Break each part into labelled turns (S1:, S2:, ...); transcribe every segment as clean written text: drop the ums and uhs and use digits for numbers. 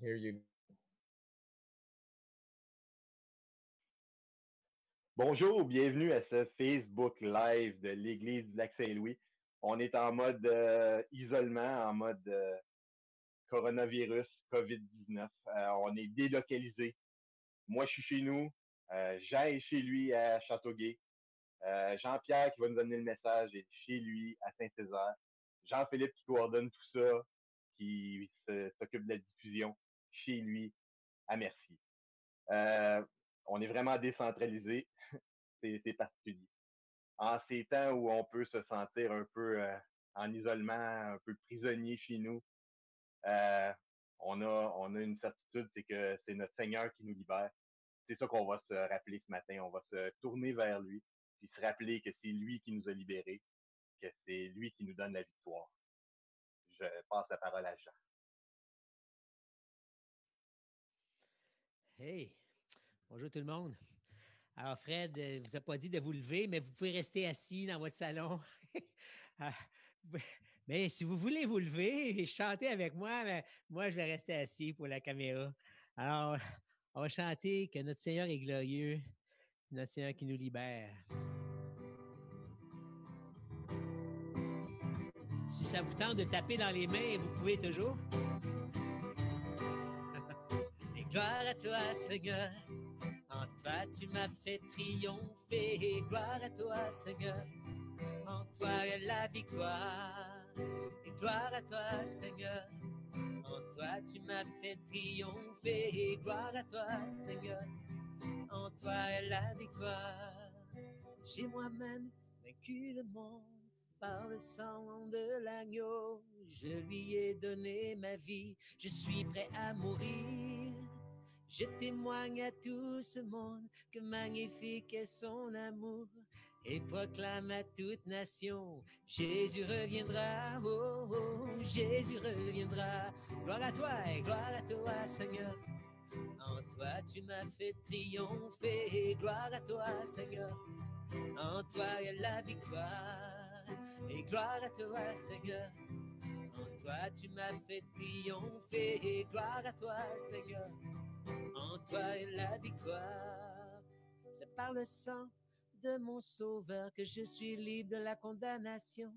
S1: Here you. Bonjour, bienvenue à ce Facebook Live de l'Église du Lac-Saint-Louis. On est en mode isolement, en mode coronavirus, COVID-19. On est délocalisé. Moi, je suis chez nous. Jean est chez lui à Châteauguay. Jean-Pierre qui va nous donner le message est chez lui à Saint-Césaire. Jean-Philippe qui coordonne tout ça, qui s'occupe de la diffusion chez lui à Merci. On est vraiment décentralisé. C'est particulier. En ces temps où on peut se sentir un peu en isolement, un peu prisonnier chez nous, euh, on a une certitude, c'est que c'est notre Seigneur qui nous libère. C'est ça qu'on va se rappeler ce matin. On va se tourner vers lui, puis se rappeler que c'est lui qui nous a libérés, que c'est lui qui nous donne la victoire. Je passe la parole à Jean.
S2: Hey, bonjour tout le monde. Alors Fred, vous a pas dit de vous lever, mais vous pouvez rester assis dans votre salon. Mais si vous voulez vous lever et chanter avec moi, moi je vais rester assis pour la caméra. Alors, on va chanter que notre Seigneur est glorieux, notre Seigneur qui nous libère. Si ça vous tente de taper dans les mains, vous pouvez toujours. Et gloire à toi, Seigneur. En toi, tu m'as fait triompher. Gloire à toi, Seigneur. En toi est la victoire. Et gloire à toi, Seigneur. En toi, tu m'as fait triompher. Gloire à toi, Seigneur. En toi est la victoire. J'ai moi-même vaincu le monde par le sang de l'agneau. Je lui ai donné ma vie. Je suis prêt à mourir. Je témoigne à tout ce monde que magnifique est son amour et proclame à toute nation, Jésus reviendra, oh, oh, Jésus reviendra. Gloire à toi et gloire à toi, Seigneur. En toi tu m'as fait triompher, gloire à toi, Seigneur. En toi est la victoire et gloire à toi, Seigneur. En toi tu m'as fait triompher, gloire à toi, Seigneur. En toi est la victoire. C'est par le sang de mon sauveur que je suis libre de la condamnation.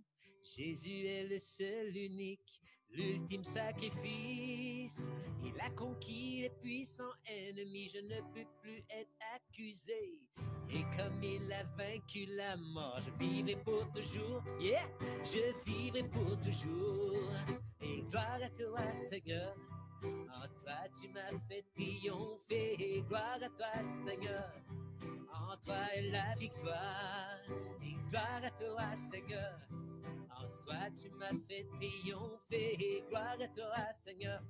S2: Jésus est le seul unique, l'ultime sacrifice. Il a conquis les puissants ennemis, je ne peux plus être accusé. Et comme il a vaincu la mort, je vivrai pour toujours. Yeah, je vivrai pour toujours. Et gloire à toi, Seigneur. En toi tu m'as fait triompher, gloire à toi, Seigneur. En toi est la victoire, et gloire à toi, Seigneur. En toi tu m'as fait triompher, gloire à toi, Seigneur.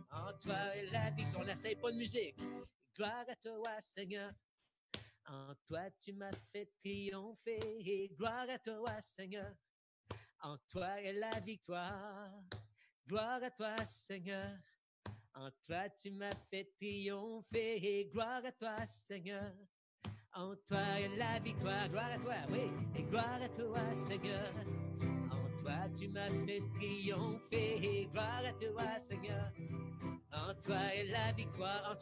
S2: En toi est la victoire, on n'essaye pas de musique. Gloire à toi, Seigneur. En toi tu m'as fait triompher, gloire à toi, Seigneur. En toi est la victoire, gloire à toi, Seigneur. En toi tu m'as fait triompher, gloire à toi, Seigneur. En toi est la victoire, gloire à toi, oui, et gloire à toi, Seigneur. En toi tu m'as fait triompher, gloire à toi, Seigneur. En toi est la victoire, en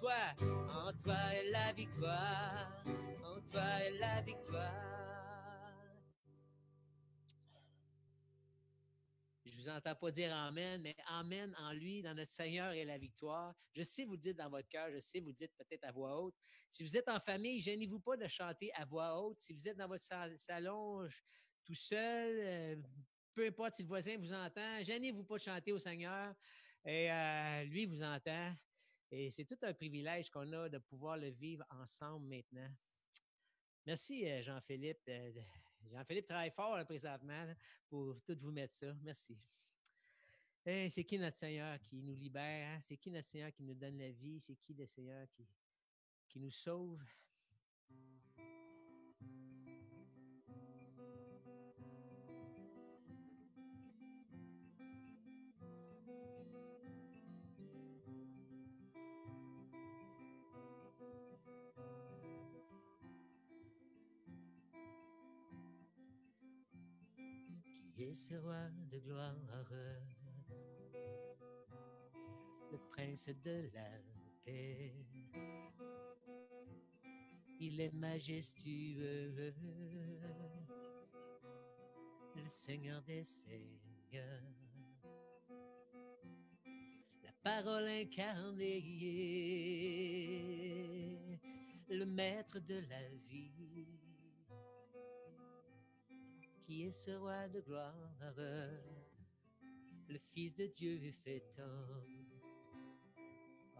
S2: toi est la victoire, en toi est la victoire. Je vous entends pas dire Amen, mais Amen en lui, dans notre Seigneur est la victoire. Je sais, vous le dites dans votre cœur, je sais, vous le dites peut-être à voix haute. Si vous êtes en famille, gênez-vous pas de chanter à voix haute. Si vous êtes dans votre salon tout seul, peu importe si le voisin vous entend, gênez-vous pas de chanter au Seigneur. Et lui vous entend. Et c'est tout un privilège qu'on a de pouvoir le vivre ensemble maintenant. Merci, Jean-Philippe. Jean-Philippe travaille fort là, présentement là, pour tout vous mettre ça. Merci. Hey, c'est qui notre Seigneur qui nous libère? Hein? C'est qui notre Seigneur qui nous donne la vie? C'est qui le Seigneur qui nous sauve? Qui est ce roi de gloire? Notre prince de la paix. Il est majestueux, le Seigneur des Seigneurs. La parole incarnée, le maître de la vie, qui est ce roi de gloire, le Fils de Dieu fait homme.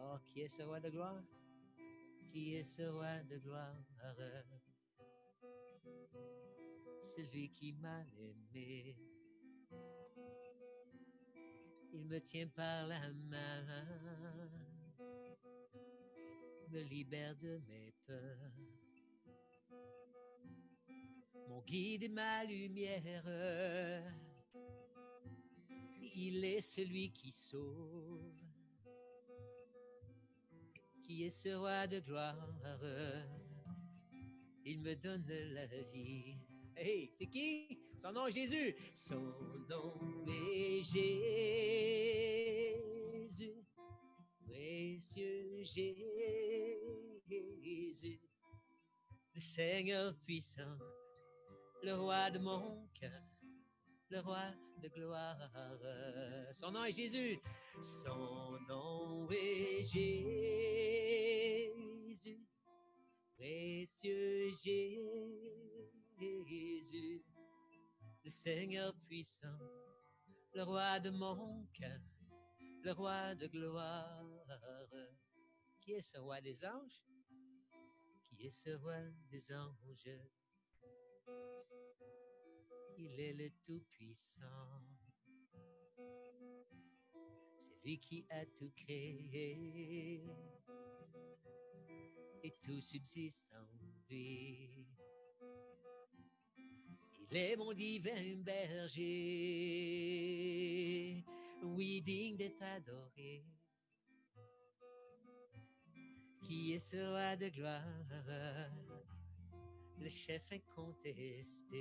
S2: Oh, qui est ce roi de gloire? Qui est ce roi de gloire? Celui qui m'a aimé. Il me tient par la main, me libère de mes peurs. Mon guide et ma lumière, il est celui qui sauve. Qui est ce roi de gloire? Il me donne la vie. Hey, c'est qui? Son nom est Jésus. Son nom est Jésus. Précieux Jésus. Le Seigneur puissant, le roi de mon cœur, le roi de gloire. Son nom est Jésus. Son nom est Jésus. Précieux Jésus, le Seigneur puissant, le roi de mon cœur, le roi de gloire. Qui est ce roi des anges? Qui est ce roi des anges? Il est le Tout-Puissant. C'est lui qui a tout créé et tout subsiste en lui. Il est mon divin berger, oui, digne d'être adoré. Qui est ce roi de gloire, le chef incontesté?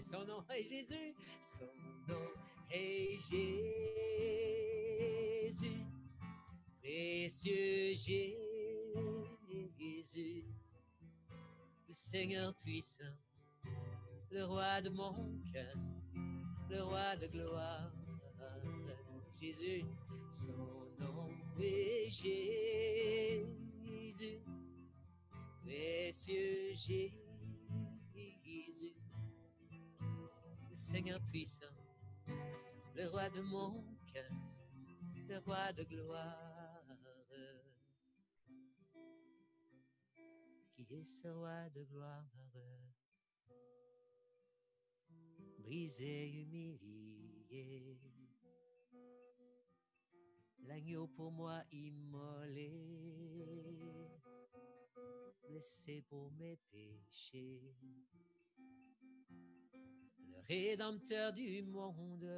S2: Son nom est Jésus, son nom est Jésus, précieux Jésus, le Seigneur puissant, le roi de mon cœur, le roi de gloire. Jésus, son nom est Jésus, précieux Jésus, le Seigneur puissant, le roi de mon cœur, le roi de gloire. Qui est ce roi de gloire? Brisé, humilié, l'agneau pour moi immolé, blessé pour mes péchés, le rédempteur du monde,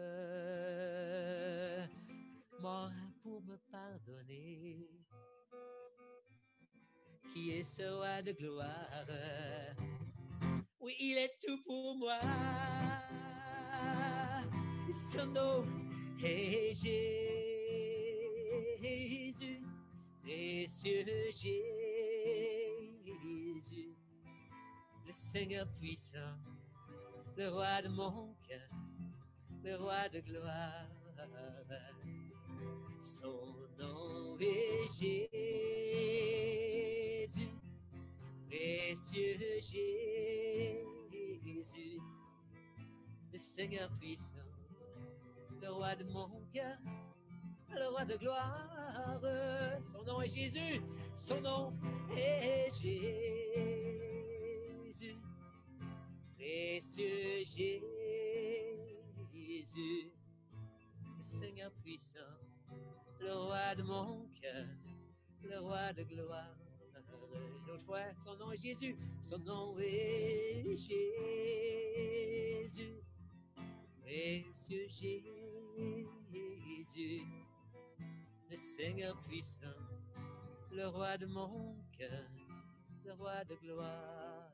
S2: mort pour me pardonner. Qui est ce roi de gloire? Oui, il est tout pour moi. Son nom est Jésus, précieux Jésus, le Seigneur puissant, le roi de mon cœur, le roi de gloire. Son nom est Jésus, précieux Jésus, le Seigneur puissant, le roi de mon cœur, le roi de gloire. Son nom est Jésus, son nom est Jésus, précieux Jésus, le Seigneur puissant, le roi de mon cœur, le roi de gloire. Une autre fois, son nom est Jésus, son nom est Jésus, précieux Jésus, le Seigneur puissant, le roi de mon cœur, le roi de gloire.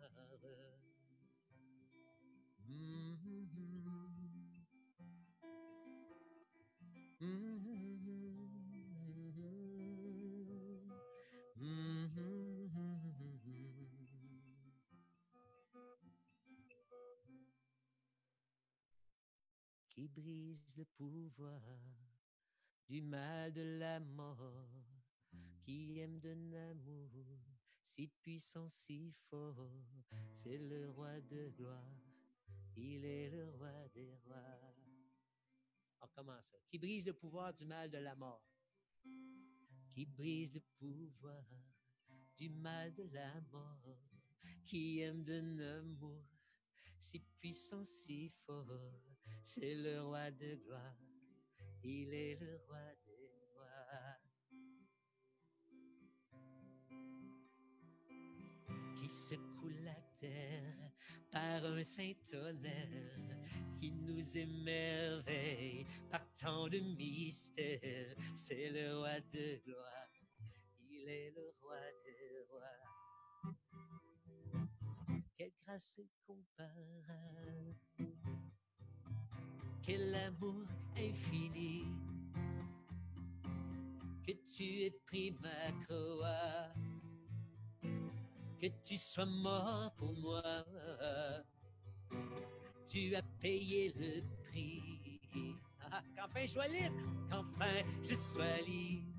S2: qui brise le pouvoir du mal de la mort, qui aime d'un amour si puissant, si fort. C'est le roi de gloire, il est le roi des rois. On commence ça. Qui brise le pouvoir du mal de la mort, qui brise le pouvoir du mal de la mort, qui aime d'un amour si puissant, si fort. C'est le roi de gloire, il est le roi des rois. Qui secoue la terre par un saint tonnerre, qui nous émerveille par tant de mystères. C'est le roi de gloire, il est le roi des rois. Quelle grâce incomparable, quel amour infini, que tu aies pris ma croix, que tu sois mort pour moi, tu as payé le prix. Qu'enfin je sois libre, qu'enfin je sois libre.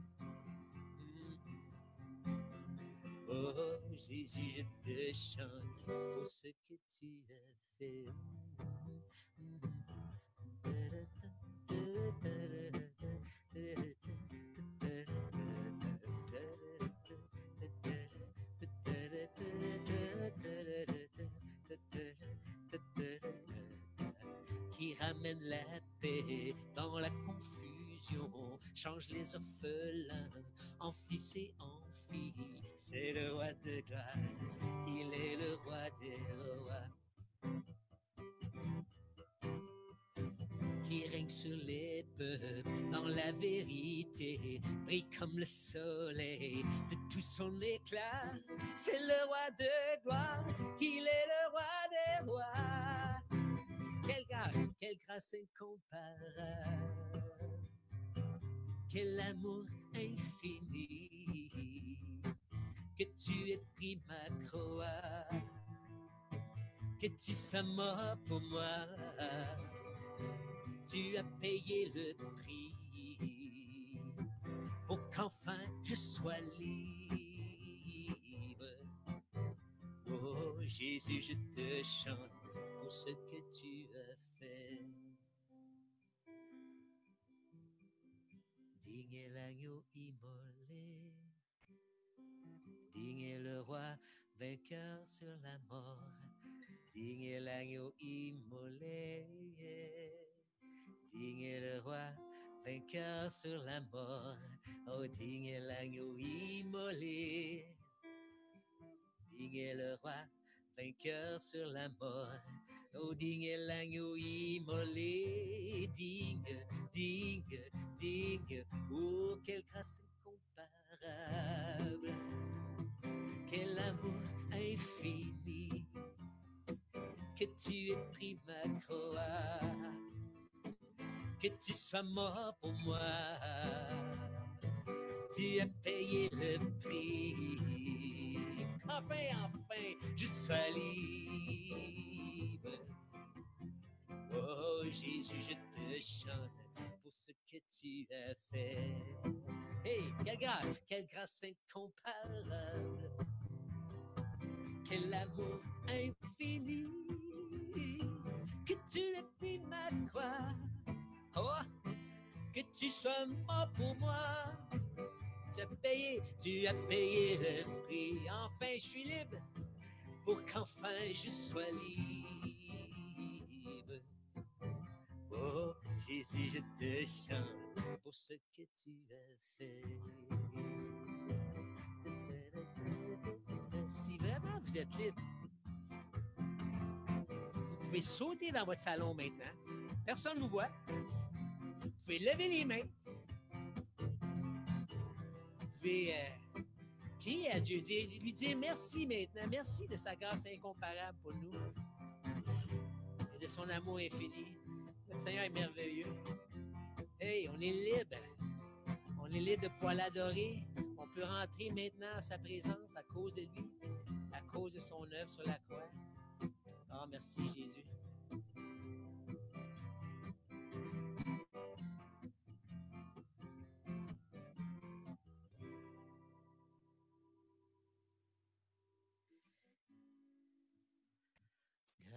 S2: Oh Jésus, je te chante pour ce que tu as fait. Qui ramène la paix dans la confusion, change les orphelins en fils et en filles. C'est le roi de gloire, il est le roi des rois. Qui règne sur les peuples dans la vérité, brille comme le soleil de tout son éclat. C'est le roi de gloire, il est le roi des rois. Quelle grâce incomparable, quel amour infini, que tu aies pris ma croix, que tu sois mort pour moi, tu as payé le prix pour qu'enfin je sois libre. Oh Jésus, je te chante pour ce que tu as fait. Digne est l'agneau immolé, digne est le roi vainqueur sur la mort, digne est l'agneau immolé, digne est le roi vainqueur sur la mort. Oh, digne est l'agneau immolé, digne est le roi vainqueur sur la mort. Oh, digne est l'agneau immolé, digne, digne, digne. Oh, quelle grâce incomparable, quel amour infini, que tu aies pris ma croix, que tu sois mort pour moi, tu as payé le prix. Enfin, je sois libre. Oh Jésus, je te chante pour ce que tu as fait. Hey, quelle grâce incomparable, quel amour infini, que tu aies pris ma croix, oh, que tu sois mort pour moi. Tu as payé le prix. Enfin, je suis libre pour qu'enfin je sois libre. Oh, Jésus, je te chante pour ce que tu as fait. Si vraiment vous êtes libre, vous pouvez sauter dans votre salon maintenant. Personne ne vous voit. Vous pouvez lever les mains. Vous pouvez crier à Dieu, lui dire merci maintenant. Merci de sa grâce incomparable pour nous et de son amour infini. Notre Seigneur est merveilleux. Hey, on est libre. On est libre de pouvoir l'adorer. On peut rentrer maintenant à sa présence à cause de lui, à cause de son œuvre sur la croix. Oh, merci Jésus.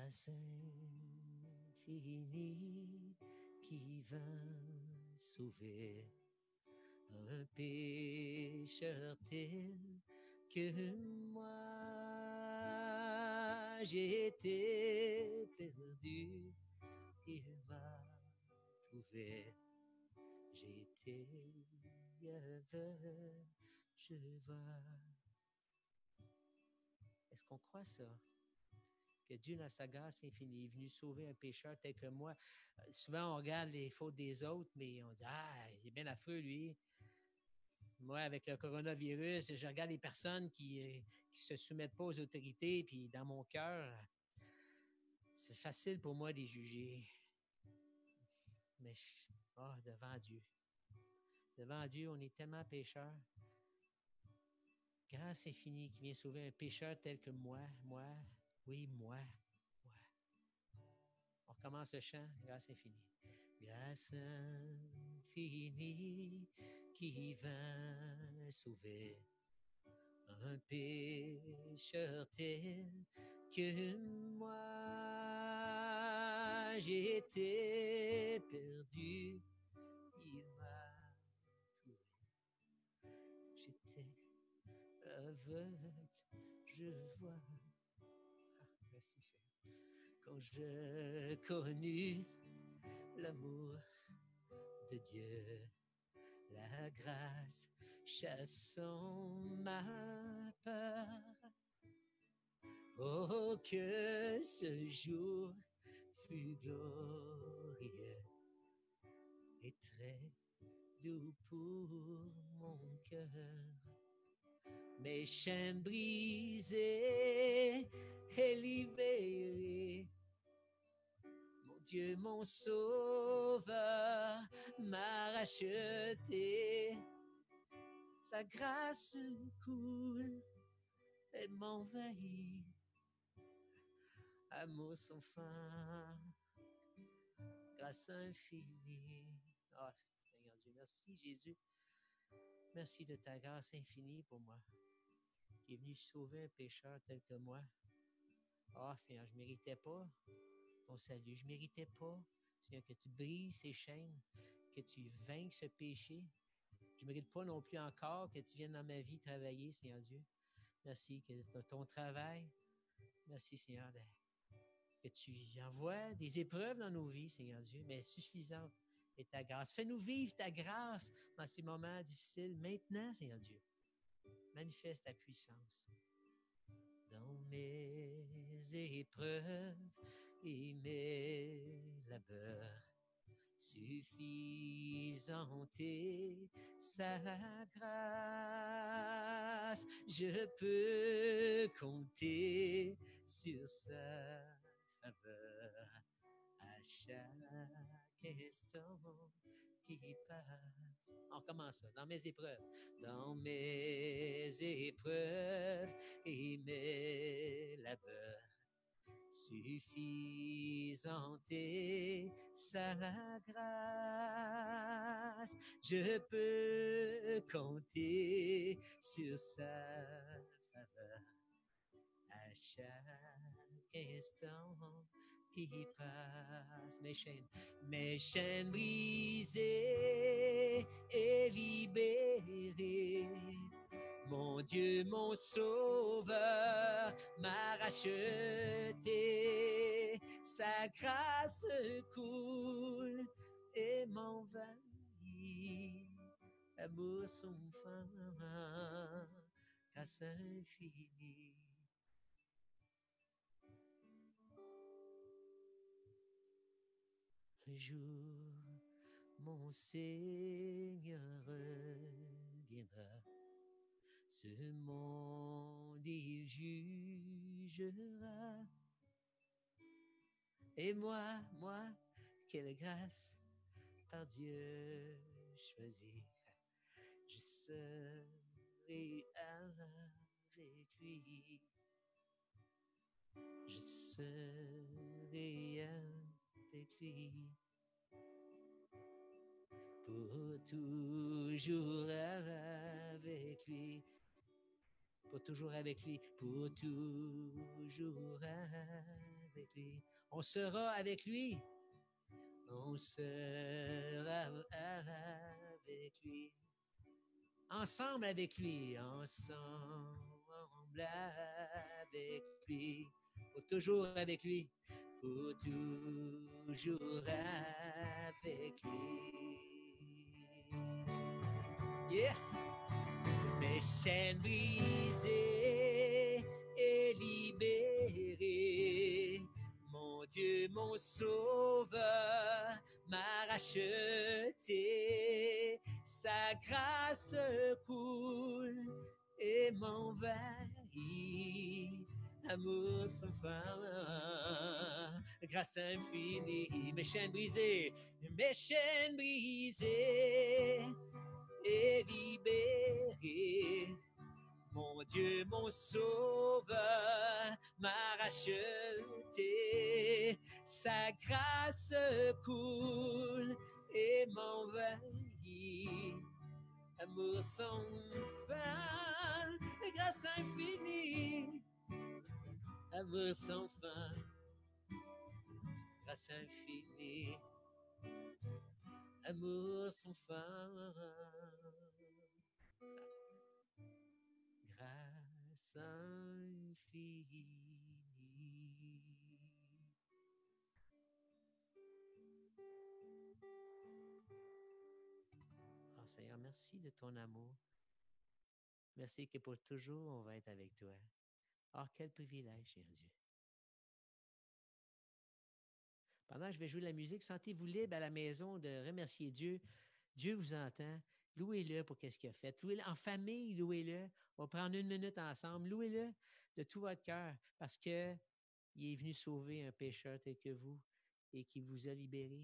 S2: grâce infinie qui vint sauver un pécheur tel que moi. J'ai été perdu, il m'a trouvé. J'ai été aveugle, je vois. Est-ce qu'on croit ça? Que Dieu, dans sa grâce infinie, est venu sauver un pécheur tel que moi. Souvent, on regarde les fautes des autres, mais on dit « Ah, il est bien affreux, lui. » Moi, avec le coronavirus, je regarde les personnes qui se soumettent pas aux autorités, puis dans mon cœur, c'est facile pour moi de les juger. Mais devant Dieu, on est tellement pécheurs. Grâce infinie qui vient sauver un pécheur tel que moi. Oui, moi. On recommence le chant, grâce infinie. Grâce infinie qui vint sauver un pécheur tel que moi. J'ai été perdu, il m'a trouvé. J'étais aveugle, je vois. Merci Seigneur. Quand je connus l'amour de Dieu, la grâce chassant ma peur. Oh, que ce jour fut glorieux et très doux pour mon cœur. Mes chaînes brisées et libérées, mon Dieu, mon sauveur m'a racheté. Sa grâce coule et m'envahit, amour sans fin, grâce infinie. Oh, Seigneur Dieu, merci Jésus. Merci de ta grâce infinie pour moi, qui est venu sauver un pécheur tel que moi. Oh Seigneur, je ne méritais pas ton salut. Je ne méritais pas, Seigneur, que tu brises ces chaînes, que tu vainques ce péché. Je ne mérite pas non plus encore que tu viennes dans ma vie travailler, Seigneur Dieu. Merci que ton travail. Merci, Seigneur, que tu envoies des épreuves dans nos vies, Seigneur Dieu, mais suffisantes est ta grâce. Fais-nous vivre ta grâce dans ces moments difficiles. Maintenant, Seigneur Dieu, manifeste ta puissance dans mes épreuves et mes labeurs. Suffisante est sa grâce, je peux compter sur sa faveur à chaque instant qui passe. On recommence ça, dans mes épreuves et mes labeurs. Suffisante est sa grâce, je peux compter sur sa faveur à chaque instant qui passe. Mes chaînes brisées et libérées, mon Dieu, mon sauveur m'a racheté. Sa grâce coule et m'envahit. Amour sans fin, grâce infinie. Un jour, mon Seigneur reviendra. Ce monde il jugera. Et moi, quelle grâce par Dieu choisie. Je serai avec lui. Je serai avec lui. Pour toujours avec lui. Pour toujours avec lui, pour toujours avec avec lui. On sera avec lui. On sera avec lui. Ensemble avec lui. Ensemble avec lui. Pour toujours avec lui. Pour toujours avec lui. Yes! Mes chaînes brisées et libérées. Mon Dieu, mon sauveur m'a racheté. Sa grâce coule et m'envahit. Amour sans fin, grâce infinie. Mes chaînes brisées et libéré. Mon Dieu, mon sauveur m'a racheté. Sa grâce coule et m'envahit. Amour sans fin, grâce infinie. Amour sans fin, grâce infinie. Amour sans fin. Grâce infinie. Oh Seigneur, merci de ton amour. Merci que pour toujours, on va être avec toi. Oh, quel privilège, cher Dieu. Pendant que je vais jouer de la musique, sentez-vous libre à la maison de remercier Dieu. Dieu vous entend. Louez-le pour ce qu'il a fait. Louez-le en famille, louez-le. On va prendre 1 minute ensemble. Louez-le de tout votre cœur parce qu'il est venu sauver un pécheur tel que vous et qui vous a libéré.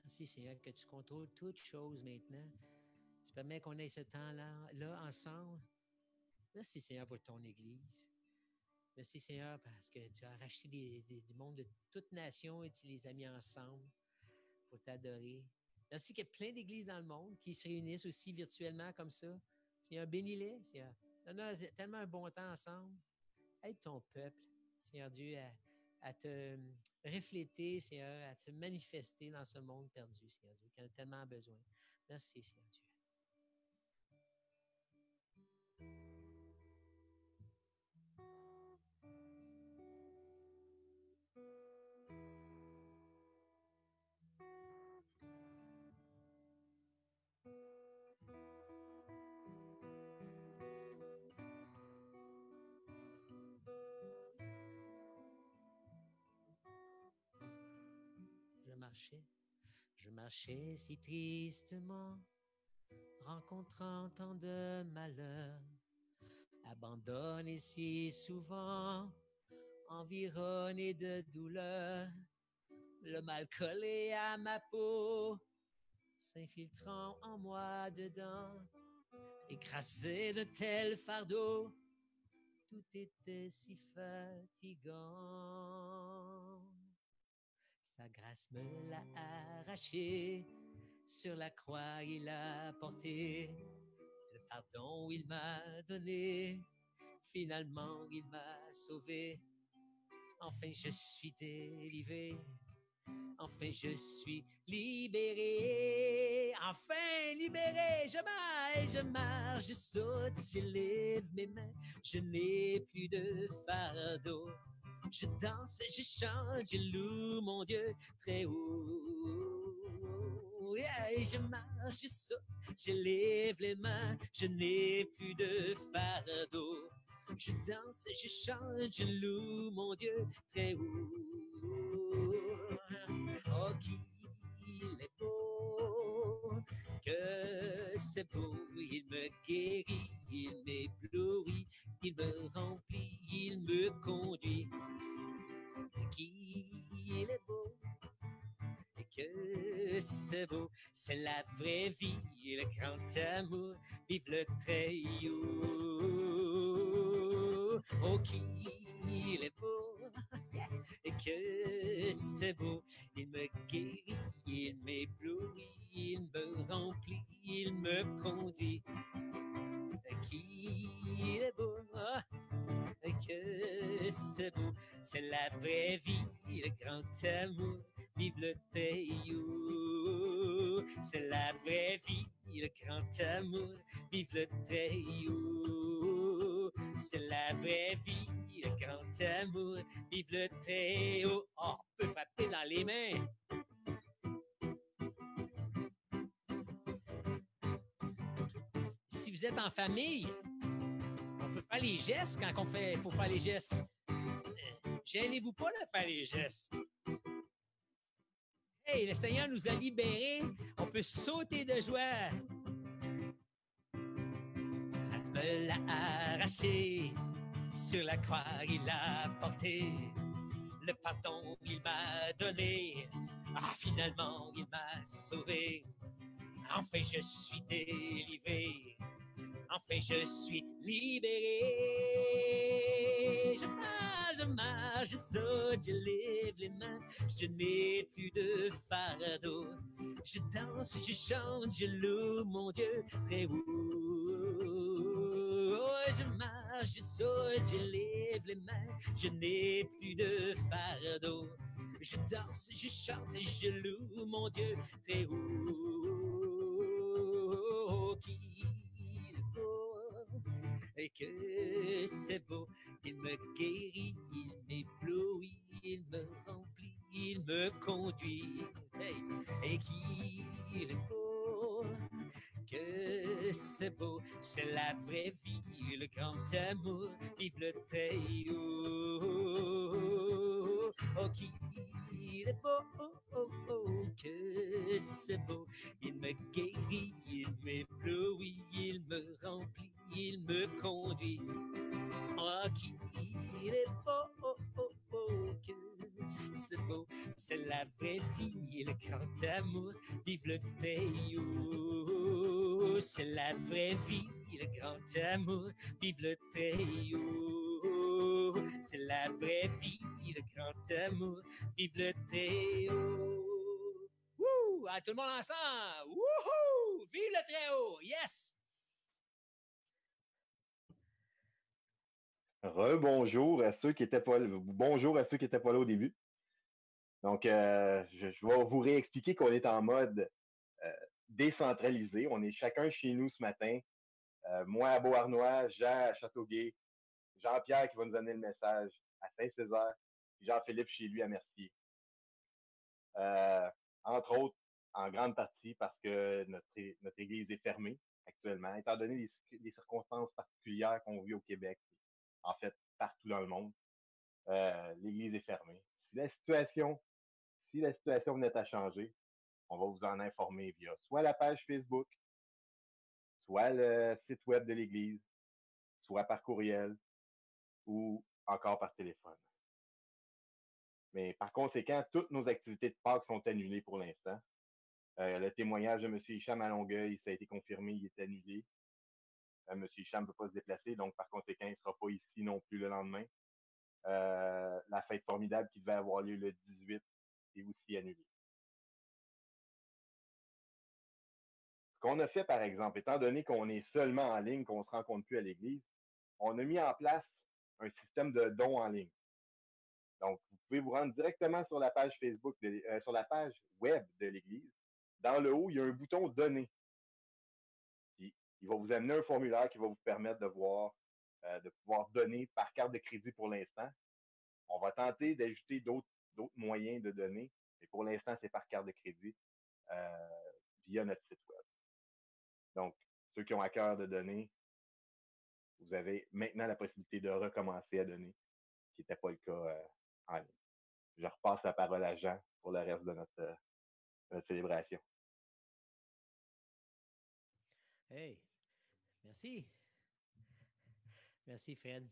S2: Merci Seigneur que tu contrôles toutes choses maintenant. Tu permets qu'on ait ce temps-là ensemble. Merci Seigneur pour ton Église. Merci Seigneur parce que tu as racheté du monde de toutes nations et tu les as mis ensemble pour t'adorer. Merci qu'il y a plein d'églises dans le monde qui se réunissent aussi virtuellement comme ça. Seigneur, bénis-les. Seigneur, donne-nous tellement un bon temps ensemble. Aide ton peuple, Seigneur Dieu, à te refléter, Seigneur, à te manifester dans ce monde perdu, Seigneur Dieu, qui en a tellement besoin. Merci, Seigneur Dieu. Je marchais si tristement, rencontrant tant de malheurs, abandonné si souvent, environné de douleurs, le mal collé à ma peau, s'infiltrant en moi dedans, écrasé de tels fardeaux, tout était si fatigant. Sa grâce me l'a arraché, sur la croix il a porté, le pardon il m'a donné, finalement il m'a sauvé. Enfin je suis délivré, enfin je suis libéré, enfin libéré, je marche, je saute, j'élève mes mains, je n'ai plus de fardeau. Je danse, je chante, je loue mon Dieu très haut. Yeah, je marche, je saute, je lève les mains, je n'ai plus de fardeau. Je danse, je chante, je loue mon Dieu très haut. Oh, qu'il est beau, que c'est beau, il me guérit, il m'éblouit, il me remplit, il me conduit. Qu'il est beau et que c'est beau, c'est la vraie vie, le grand amour, vive le très haut. Oh, qu'il est beau et que c'est beau, il me guérit, il m'éblouit, il me remplit, il me conduit. Qu'il est beau et que c'est beau, c'est la vraie vie, le grand amour, vive le Théo. C'est la vraie vie, le grand amour, vive le Théo. C'est la vraie vie, le grand amour, vive le Théo. Oh, on peut frapper dans les mains. Si vous êtes en famille, on peut faire les gestes quand il faut faire les gestes. Gênez-vous pas de faire les gestes. Hey, le Seigneur nous a libérés. On peut sauter de joie. Tu me l'a arraché. Sur la croix, il l'a porté. Le pardon, il m'a donné. Ah, finalement, il m'a sauvé. Enfin, je suis délivré. Enfin, je suis libéré. Je marche, je saute, je lève les mains. Je n'ai plus de fardeau. Je danse, je chante, je loue mon Dieu très haut. Oh, je marche, je saute, je lève les mains. Je n'ai plus de fardeau. Je danse, je chante, je loue mon Dieu très haut. Et que c'est beau, il me guérit, il m'éblouit, il me remplit, il me conduit. Hey, et qu'il est beau, que c'est beau, c'est la vraie vie, le grand amour, vive le Théo. Oh, qu'il est beau, oh, oh, oh, que c'est beau, il me guérit, il m'éblouit, il me remplit, il me conduit. Oh, qu'il est beau, oh, oh, oh, que c'est beau, c'est la vraie vie, le grand amour, vive le Théo. C'est la vraie vie, le grand amour, vive le Théo. C'est la vraie vie, le grand amour, vive le Théo. Wouh! Ah, tout le monde ensemble! Wouhou! Vive le Très-Haut! Yes!
S1: Rebonjour à ceux qui étaient pas là. Bonjour à ceux qui étaient pas là au début. Donc, je vais vous réexpliquer qu'on est en mode décentralisé. On est chacun chez nous ce matin. Moi à Beauharnois, Jean à Châteauguay, Jean-Pierre qui va nous donner le message à Saint-Césaire, Jean-Philippe chez lui à Mercier. Entre autres, en grande partie parce que notre église est fermée actuellement, étant donné les circonstances particulières qu'on vit au Québec, en fait, partout dans le monde. L'église est fermée. Si la situation venait à changer, on va vous en informer via soit la page Facebook, soit le site web de l'église, soit par courriel ou encore par téléphone. Mais par conséquent, toutes nos activités de Pâques sont annulées pour l'instant. Le témoignage de M. Hicham à Longueuil, ça a été confirmé, il est annulé. M. Hicham ne peut pas se déplacer, donc par conséquent, il ne sera pas ici non plus le lendemain. La fête formidable qui devait avoir lieu le 18 est aussi annulée. Ce qu'on a fait, par exemple, étant donné qu'on est seulement en ligne, qu'on ne se rencontre plus à l'église, on a mis en place un système de dons en ligne. Donc, vous pouvez vous rendre directement sur la page Facebook, sur la page web de l'église. Dans le haut, il y a un bouton Donner. Puis, il va vous amener un formulaire qui va vous permettre de pouvoir donner par carte de crédit pour l'instant. On va tenter d'ajouter d'autres moyens de donner, mais pour l'instant, c'est par carte de crédit via notre site web. Donc, ceux qui ont à cœur de donner, vous avez maintenant la possibilité de recommencer à donner, ce qui n'était pas le cas en ligne. Je repasse la parole à Jean pour le reste de notre célébration.
S2: Hey, merci. Merci, Fred.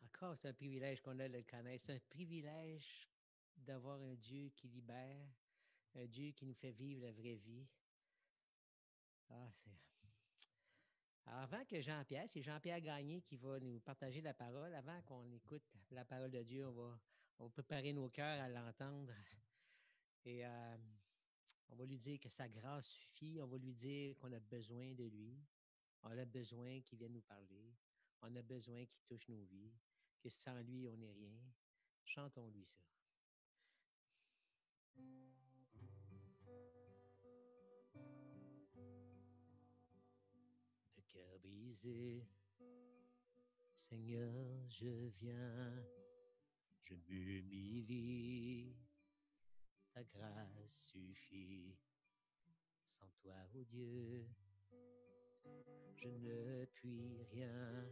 S2: Encore, c'est un privilège qu'on a de le connaître. C'est un privilège d'avoir un Dieu qui libère, un Dieu qui nous fait vivre la vraie vie. Ah, c'est... Alors, avant que Jean-Pierre, c'est Jean-Pierre Gagné qui va nous partager la parole. Avant qu'on écoute la parole de Dieu, on va préparer nos cœurs à l'entendre. Et on va lui dire que sa grâce suffit. On va lui dire qu'on a besoin de lui. On a besoin qu'il vienne nous parler. On a besoin qu'il touche nos vies. Que sans lui, on n'est rien. Chantons-lui ça. Le cœur brisé, Seigneur, je viens, je m'humilie, ta grâce suffit. Sans toi, ô Dieu, je ne puis rien.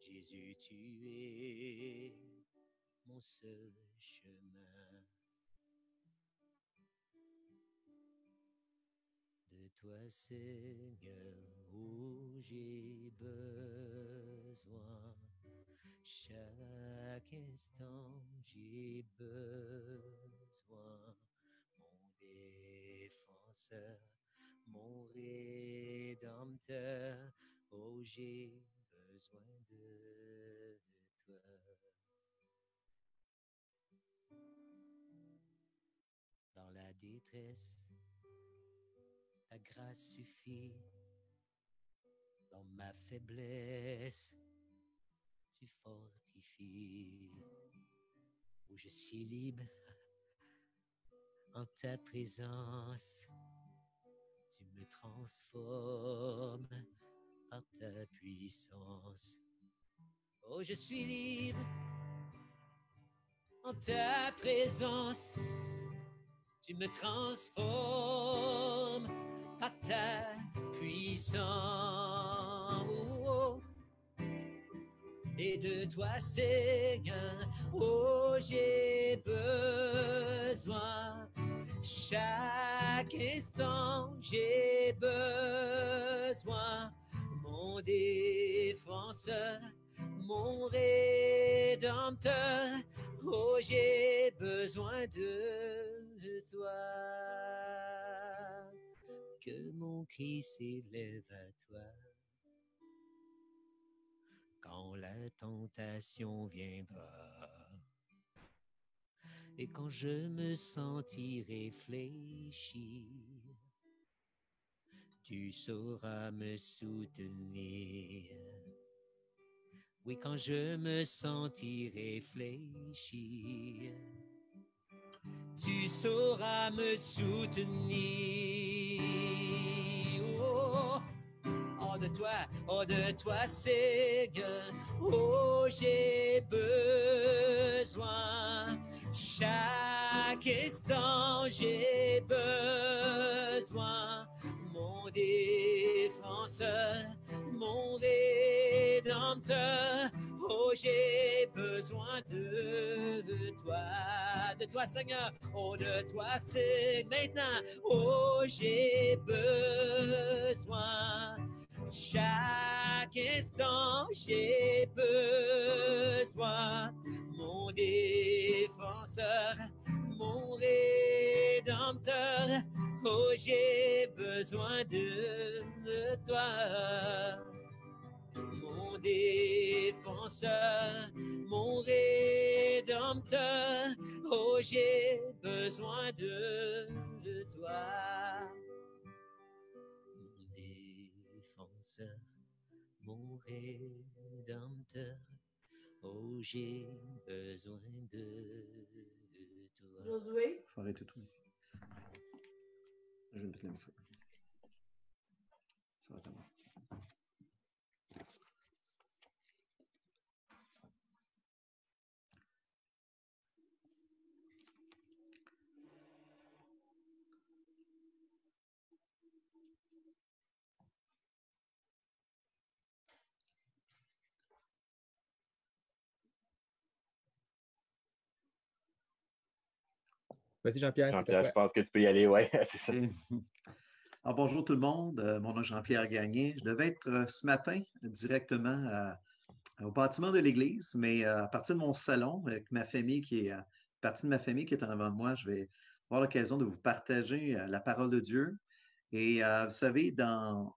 S2: Jésus, tu es mon seul chemin. De toi, Seigneur, où j'ai besoin. Chaque instant, j'ai besoin. Mon défenseur, mon rédempteur, oh, j'ai besoin de toi. Dans la détresse, ta grâce suffit. Dans ma faiblesse, tu fortifies. Où je suis libre en ta présence, tu me transformes par ta puissance. Oh, je suis libre en ta présence, tu me transformes par ta puissance. Oh, oh. Et de toi, Seigneur, oh, j'ai besoin. Chaque instant, j'ai besoin. Mon défenseur, mon rédempteur, oh, j'ai besoin de toi. Que mon cri s'élève à toi. Quand la tentation viendra et quand je me sentirai fléchi, tu sauras me soutenir. Oui, quand je me sentirai fléchi, tu sauras me soutenir. Oh, de toi, Seigneur, oh, j'ai besoin. Chaque instant, j'ai besoin. Mon défenseur, mon rédempteur, oh, j'ai besoin de toi, Seigneur. Oh, de toi, c'est maintenant. Oh, j'ai besoin. Chaque instant, j'ai besoin. Mon défenseur, mon rédempteur, oh, j'ai besoin de toi. Mon défenseur, mon rédempteur, oh, j'ai besoin de toi. Mon rédempteur, oh, j'ai besoin de toi.
S3: Josué? Faut arrêter tout. Je vais mettre la micro. Ça va t'avoir.
S4: Vas-y, Jean-Pierre.
S1: Jean-Pierre, je pense que tu peux y aller, ouais.
S3: Et Alors, bonjour tout le monde. Mon nom est Jean-Pierre Gagné. Je devais être ce matin directement au bâtiment de l'église, mais à partir de mon salon, avec ma famille partie de ma famille qui est en avant de moi, je vais avoir l'occasion de vous partager la parole de Dieu. Et vous savez, dans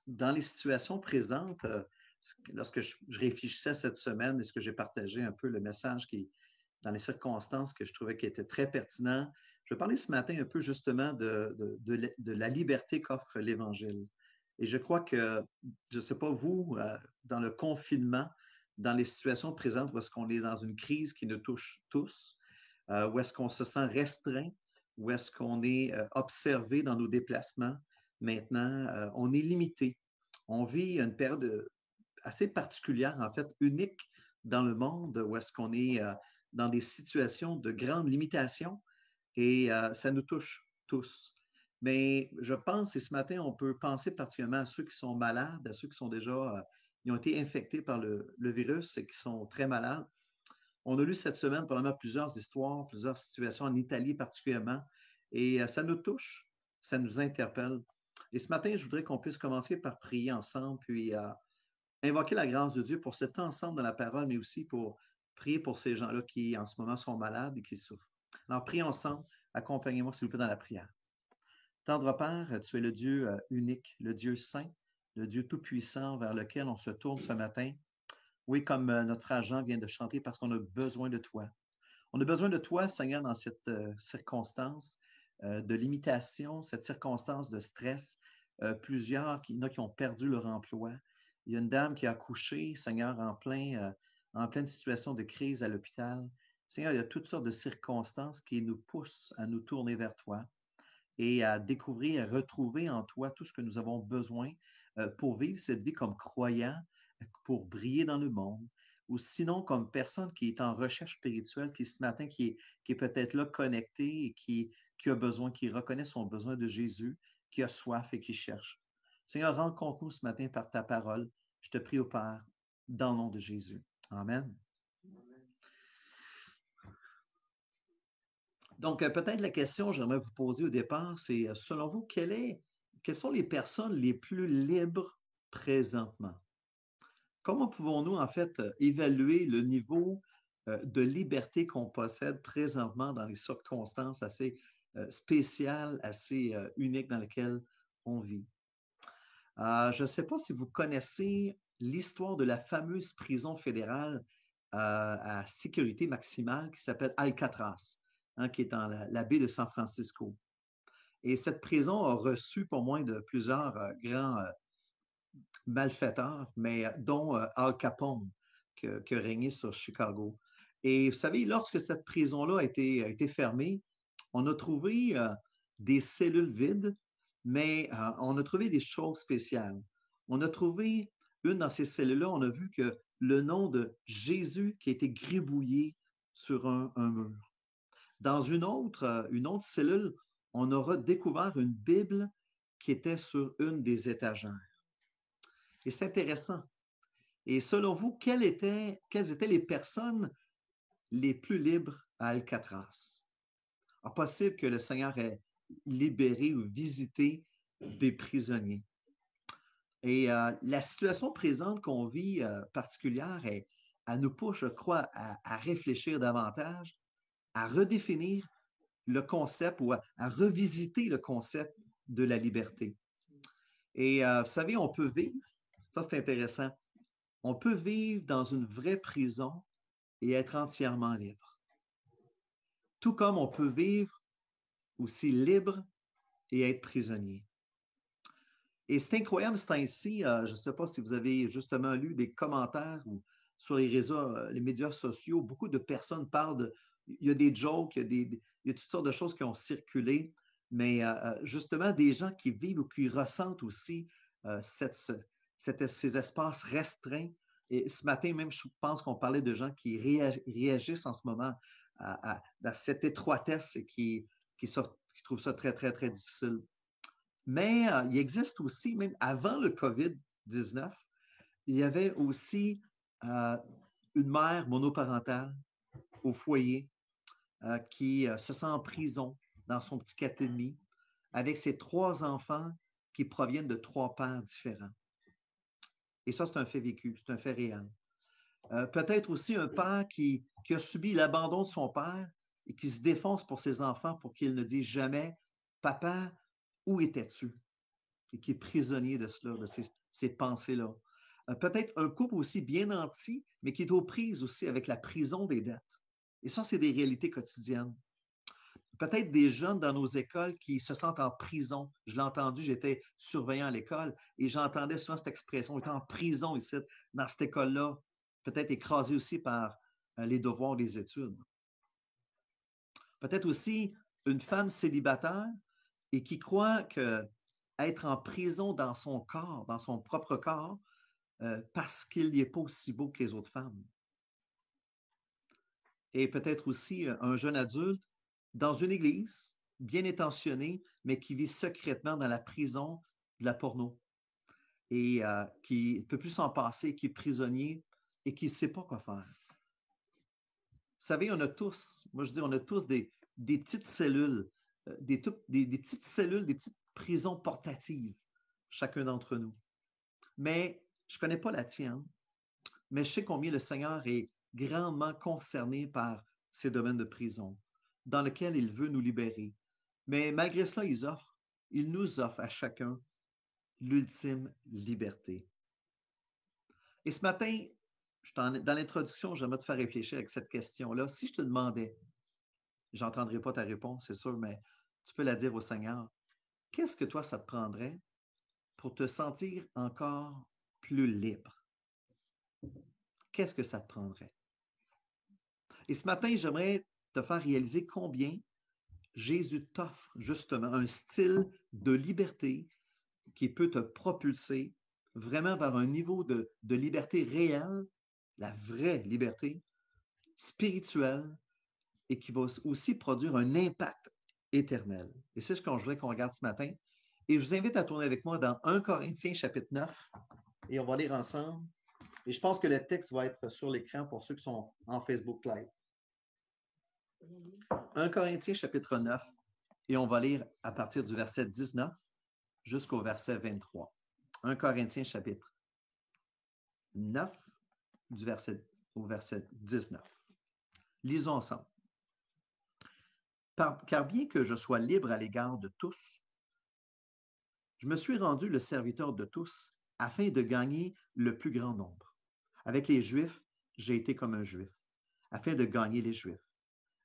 S3: les situations présentes, lorsque je réfléchissais cette semaine, est-ce que j'ai partagé un peu le message dans les circonstances que je trouvais qui était très pertinent. Je vais parler ce matin un peu justement de la liberté qu'offre l'Évangile. Et je crois que, je ne sais pas vous, dans le confinement, dans les situations présentes où est-ce qu'on est dans une crise qui nous touche tous, où est-ce qu'on se sent restreint, où est-ce qu'on est observé dans nos déplacements. Maintenant, on est limité. On vit une période assez particulière, en fait, unique dans le monde, où est-ce qu'on est dans des situations de grande limitation et ça nous touche tous. Mais je pense, et ce matin, on peut penser particulièrement à ceux qui sont malades, à ceux qui sont déjà, ils ont été infectés par le virus et qui sont très malades. On a lu cette semaine probablement plusieurs histoires, plusieurs situations en Italie particulièrement, et ça nous touche, ça nous interpelle. Et ce matin, je voudrais qu'on puisse commencer par prier ensemble, puis invoquer la grâce de Dieu pour cet ensemble dans la parole, mais aussi pour prier pour ces gens-là qui, en ce moment, sont malades et qui souffrent. Alors, prions ensemble. Accompagnez-moi, s'il vous plaît, dans la prière. Tendre Père, tu es le Dieu unique, le Dieu saint, le Dieu tout-puissant vers lequel on se tourne ce matin. Oui, comme notre frère Jean vient de chanter, parce qu'on a besoin de toi. On a besoin de toi, Seigneur, dans cette circonstance de limitation, cette circonstance de stress. Plusieurs, il y en a qui ont perdu leur emploi. Il y a une dame qui a accouché, Seigneur, en pleine situation de crise à l'hôpital. Seigneur, il y a toutes sortes de circonstances qui nous poussent à nous tourner vers toi et à découvrir, à retrouver en toi tout ce que nous avons besoin pour vivre cette vie comme croyants, pour briller dans le monde, ou sinon comme personne qui est en recherche spirituelle, qui ce matin, qui est peut-être là connecté et qui a besoin, qui reconnaît son besoin de Jésus, qui a soif et qui cherche. Seigneur, rencontre-nous ce matin par ta parole. Je te prie au Père, dans le nom de Jésus. Amen. Donc, peut-être la question que j'aimerais vous poser au départ, c'est, selon vous, quelles sont les personnes les plus libres présentement? Comment pouvons-nous, en fait, évaluer le niveau de liberté qu'on possède présentement dans les circonstances assez spéciales, assez uniques dans lesquelles on vit? Je ne sais pas si vous connaissez l'histoire de la fameuse prison fédérale à sécurité maximale qui s'appelle Alcatraz, hein, qui est dans la baie de San Francisco. Et cette prison a reçu pas moins de plusieurs grands malfaiteurs, mais dont Al Capone, qui a régné sur Chicago. Et vous savez, lorsque cette prison-là a été fermée, on a trouvé des cellules vides, mais on a trouvé des choses spéciales. On a trouvé une dans ces cellules-là, on a vu que le nom de Jésus qui a été gribouillé sur un mur. Dans une autre cellule, on aura découvert une Bible qui était sur une des étagères. Et c'est intéressant. Et selon vous, quelles étaient les personnes les plus libres à Alcatraz? Possible que le Seigneur ait libéré ou visité des prisonniers. Et la situation présente qu'on vit particulière, elle nous pousse, je crois, à réfléchir davantage, à redéfinir le concept ou à revisiter le concept de la liberté. Et vous savez, on peut vivre, ça c'est intéressant, on peut vivre dans une vraie prison et être entièrement libre. Tout comme on peut vivre aussi libre et être prisonnier. Et c'est incroyable ce temps-ci, je ne sais pas si vous avez justement lu des commentaires ou sur les réseaux, les médias sociaux, beaucoup de personnes parlent il y a des jokes, il y a toutes sortes de choses qui ont circulé, mais justement des gens qui vivent ou qui ressentent aussi ces espaces restreints. Et ce matin même, je pense qu'on parlait de gens qui réagissent en ce moment à cette étroitesse et qui trouvent ça très, très, très difficile. Mais il existe aussi, même avant le COVID-19, il y avait aussi une mère monoparentale au foyer qui se sent en prison dans son petit 4,5 avec ses 3 enfants qui proviennent de 3 pères différents. Et ça, c'est un fait vécu, c'est un fait réel. Peut-être aussi un père qui a subi l'abandon de son père et qui se défonce pour ses enfants pour qu'ils ne disent jamais « Papa, où étais-tu? » et qui est prisonnier de cela, de ces pensées-là. Peut-être un couple aussi bien nanti, mais qui est aux prises aussi avec la prison des dettes. Et ça, c'est des réalités quotidiennes. Peut-être des jeunes dans nos écoles qui se sentent en prison. Je l'ai entendu, j'étais surveillant à l'école et j'entendais souvent cette expression, on est en prison ici, dans cette école-là, peut-être écrasé aussi par les devoirs des études. Peut-être aussi une femme célibataire et qui croit qu'être en prison dans son corps, dans son propre corps, parce qu'il n'est pas aussi beau que les autres femmes. Et peut-être aussi un jeune adulte dans une église, bien intentionné, mais qui vit secrètement dans la prison de la porno et qui ne peut plus s'en passer, qui est prisonnier et qui ne sait pas quoi faire. Vous savez, on a tous, moi je dis, on a tous des petites cellules, des petites cellules, des petites prisons portatives, chacun d'entre nous. Mais je ne connais pas la tienne, mais je sais combien le Seigneur est grandement concerné par ces domaines de prison, dans lesquels il veut nous libérer. Mais malgré cela, il nous offre à chacun l'ultime liberté. Et ce matin, dans l'introduction, j'aimerais te faire réfléchir avec cette question-là. Si je te demandais, je n'entendrai pas ta réponse, c'est sûr, mais tu peux la dire au Seigneur, qu'est-ce que toi, ça te prendrait pour te sentir encore plus libre? Qu'est-ce que ça te prendrait? Et ce matin, j'aimerais te faire réaliser combien Jésus t'offre justement un style de liberté qui peut te propulser vraiment vers un niveau de liberté réelle, la vraie liberté spirituelle et qui va aussi produire un impact éternel. Et c'est ce que je voudrais qu'on regarde ce matin. Et je vous invite à tourner avec moi dans 1 Corinthiens chapitre 9 et on va lire ensemble. Et je pense que le texte va être sur l'écran pour ceux qui sont en Facebook Live. 1 Corinthiens chapitre 9 et on va lire à partir du verset 19 jusqu'au verset 23. 1 Corinthiens chapitre 9 au verset 19. Lisons ensemble. Car bien que je sois libre à l'égard de tous, je me suis rendu le serviteur de tous afin de gagner le plus grand nombre. Avec les Juifs, j'ai été comme un Juif, afin de gagner les Juifs.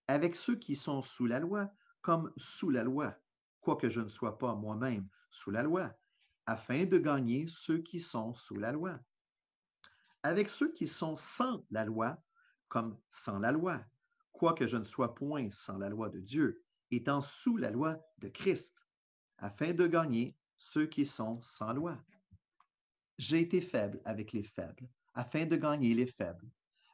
S3: Avec ceux qui sont sous la loi, comme sous la loi, quoique je ne sois pas moi-même sous la loi, afin de gagner ceux qui sont sous la loi. Avec ceux qui sont sans la loi, comme sans la loi, quoique je ne sois point sans la loi de Dieu, étant sous la loi de Christ, afin de gagner ceux qui sont sans loi. J'ai été faible avec les faibles, afin de gagner les faibles.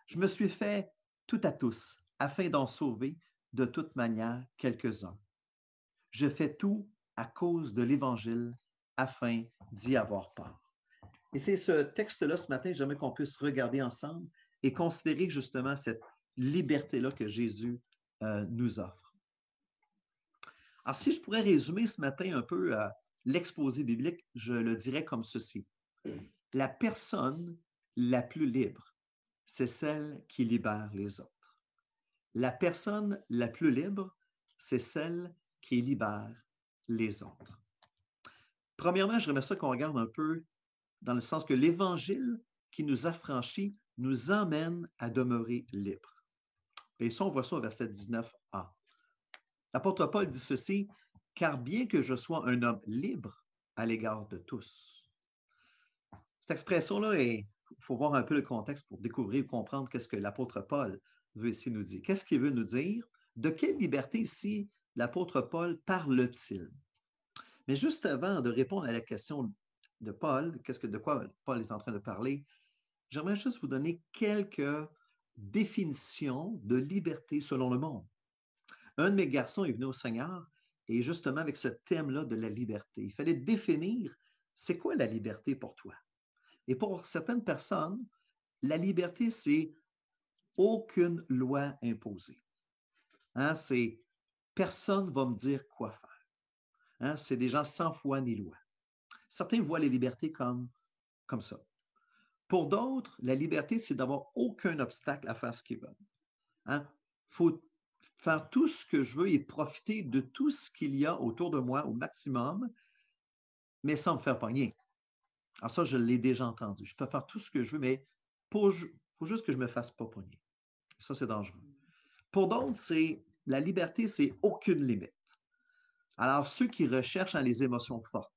S3: Je me suis fait tout à tous, afin d'en sauver de toute manière quelques-uns. Je fais tout à cause de l'Évangile, afin d'y avoir part. Et c'est ce texte-là, ce matin, j'aimerais qu'on puisse regarder ensemble et considérer justement cette liberté-là que Jésus nous offre. Alors, si je pourrais résumer ce matin un peu l'exposé biblique, je le dirais comme ceci. La personne la plus libre, c'est celle qui libère les autres. La personne la plus libre, c'est celle qui libère les autres. Premièrement, j'aimerais ça qu'on regarde un peu dans le sens que l'Évangile qui nous affranchit nous emmène à demeurer libres. Et ça, on voit ça au verset 19a. L'apôtre Paul dit ceci, « Car bien que je sois un homme libre à l'égard de tous. » Cette expression-là, il faut voir un peu le contexte pour découvrir et comprendre qu'est-ce que l'apôtre Paul veut ici nous dire. Qu'est-ce qu'il veut nous dire? De quelle liberté ici l'apôtre Paul parle-t-il? Mais juste avant de répondre à la question de Paul, de quoi Paul est en train de parler, j'aimerais juste vous donner quelques définitions de liberté selon le monde. Un de mes garçons est venu au Seigneur et justement avec ce thème-là de la liberté. Il fallait définir c'est quoi la liberté pour toi. Et pour certaines personnes, la liberté, c'est aucune loi imposée. C'est personne ne va me dire quoi faire. C'est des gens sans foi ni loi. Certains voient les libertés comme ça. Pour d'autres, la liberté, c'est d'avoir aucun obstacle à faire ce qu'ils veulent. Il faut faire tout ce que je veux et profiter de tout ce qu'il y a autour de moi au maximum, mais sans me faire pogner. Alors ça, je l'ai déjà entendu. Je peux faire tout ce que je veux, mais il faut juste que je ne me fasse pas pogner. Ça, c'est dangereux. Pour d'autres, la liberté, c'est aucune limite. Alors, ceux qui recherchent les émotions fortes,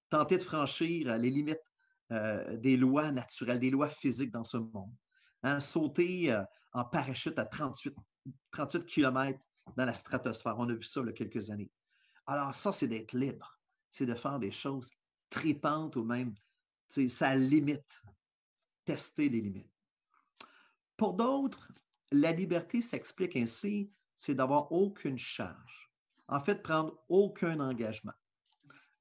S3: tenter de franchir les limites des lois naturelles, des lois physiques dans ce monde, sauter en parachute à 38 km dans la stratosphère. On a vu ça il y a quelques années. Alors, ça, c'est d'être libre. C'est de faire des choses tripantes ou même, ça limite, tester les limites. Pour d'autres, la liberté s'explique ainsi, c'est d'avoir aucune charge. En fait, prendre aucun engagement.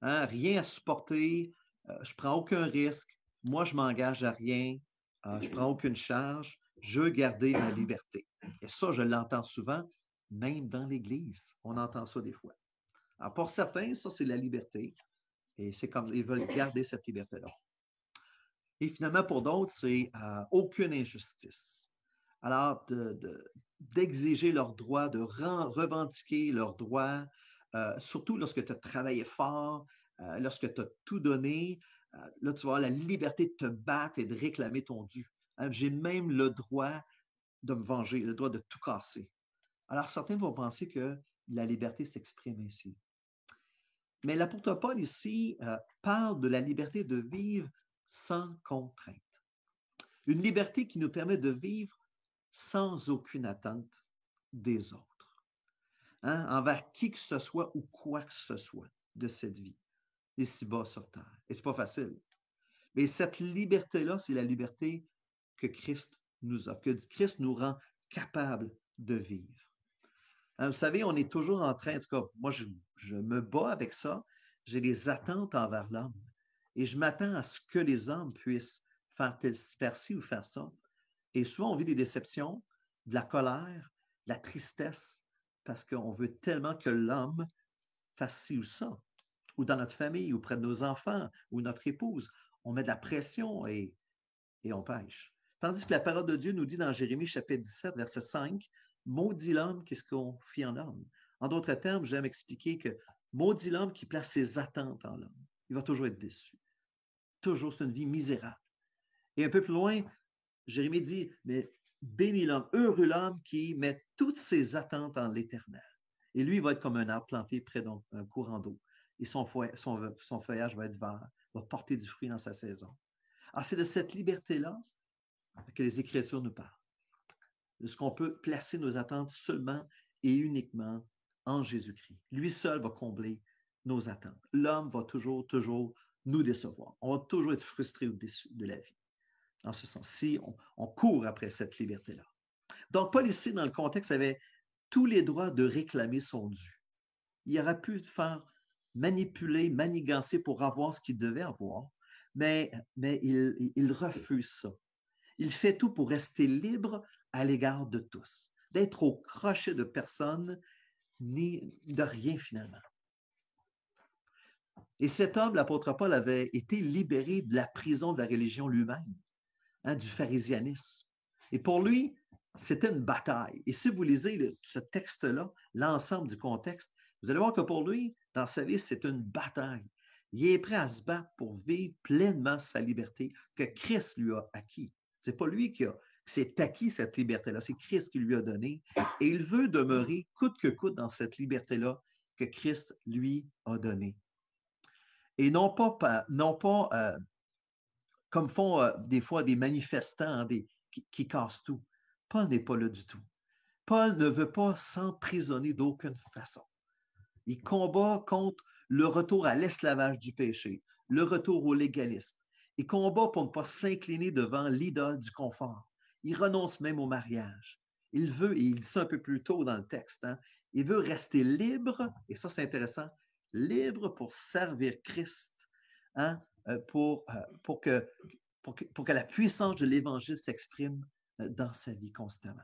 S3: Rien à supporter, je ne prends aucun risque, moi, je ne m'engage à rien, je ne prends aucune charge, je veux garder ma liberté. Et ça, je l'entends souvent, même dans l'Église. On entend ça des fois. Alors, pour certains, ça, c'est la liberté. Et c'est comme ils veulent garder cette liberté-là. Et finalement, pour d'autres, c'est aucune injustice. Alors, d'exiger leurs droits, de revendiquer leurs droits, surtout lorsque tu as travaillé fort, lorsque tu as tout donné, là, tu vas avoir la liberté de te battre et de réclamer ton dû. J'ai même le droit de me venger, le droit de tout casser. Alors, certains vont penser que la liberté s'exprime ainsi. Mais l'apôtre Paul ici parle de la liberté de vivre sans contrainte. Une liberté qui nous permet de vivre sans aucune attente des autres, envers qui que ce soit ou quoi que ce soit de cette vie, ici-bas sur terre. Et ce n'est pas facile. Mais cette liberté-là, c'est la liberté que Christ nous offre, que Christ nous rend capable de vivre. Vous savez, on est toujours en train, en tout cas, moi, je me bats avec ça. J'ai des attentes envers l'homme. Et je m'attends à ce que les hommes puissent faire ci ou faire ça. Et souvent, on vit des déceptions, de la colère, de la tristesse, parce qu'on veut tellement que l'homme fasse ci ou ça. Ou dans notre famille, ou près de nos enfants, ou notre épouse. On met de la pression et on pêche. Tandis que la parole de Dieu nous dit dans Jérémie chapitre 17, verset 5, « Maudit l'homme qui se confie en l'homme. » En d'autres termes, j'aime expliquer que maudit l'homme qui place ses attentes en l'homme. Il va toujours être déçu. Toujours, c'est une vie misérable. Et un peu plus loin, Jérémie dit, mais béni l'homme, heureux l'homme qui met toutes ses attentes en l'Éternel. Et lui, il va être comme un arbre planté près d'un courant d'eau. Et son feuillage va être vert, va porter du fruit dans sa saison. Alors, c'est de cette liberté-là que les Écritures nous parlent. De ce qu'on peut placer nos attentes seulement et uniquement en Jésus-Christ. Lui seul va combler nos attentes. L'homme va toujours nous décevoir. On va toujours être frustré ou déçu de la vie. En ce sens-ci, on court après cette liberté-là. Donc, Paul ici, dans le contexte, avait tous les droits de réclamer son dû. Il aurait pu faire manipuler, manigancer pour avoir ce qu'il devait avoir, mais il refuse ça. Il fait tout pour rester libre à l'égard de tous, d'être au crochet de personne, ni de rien finalement. Et cet homme, l'apôtre Paul, avait été libéré de la prison de la religion lui-même, du pharisianisme. Et pour lui, c'était une bataille. Et si vous lisez ce texte-là, l'ensemble du contexte, vous allez voir que pour lui, dans sa vie, c'est une bataille. Il est prêt à se battre pour vivre pleinement sa liberté que Christ lui a acquis. Ce n'est pas lui qui s'est acquis cette liberté-là, c'est Christ qui lui a donné. Et il veut demeurer coûte que coûte dans cette liberté-là que Christ lui a donnée. Et non pas comme font des fois des manifestants qui cassent tout. Paul n'est pas là du tout. Paul ne veut pas s'emprisonner d'aucune façon. Il combat contre le retour à l'esclavage du péché, le retour au légalisme. Il combat pour ne pas s'incliner devant l'idole du confort. Il renonce même au mariage. Il veut, et il dit ça un peu plus tôt dans le texte, il veut rester libre, et ça c'est intéressant, libre pour servir Christ, pour que la puissance de l'Évangile s'exprime dans sa vie constamment.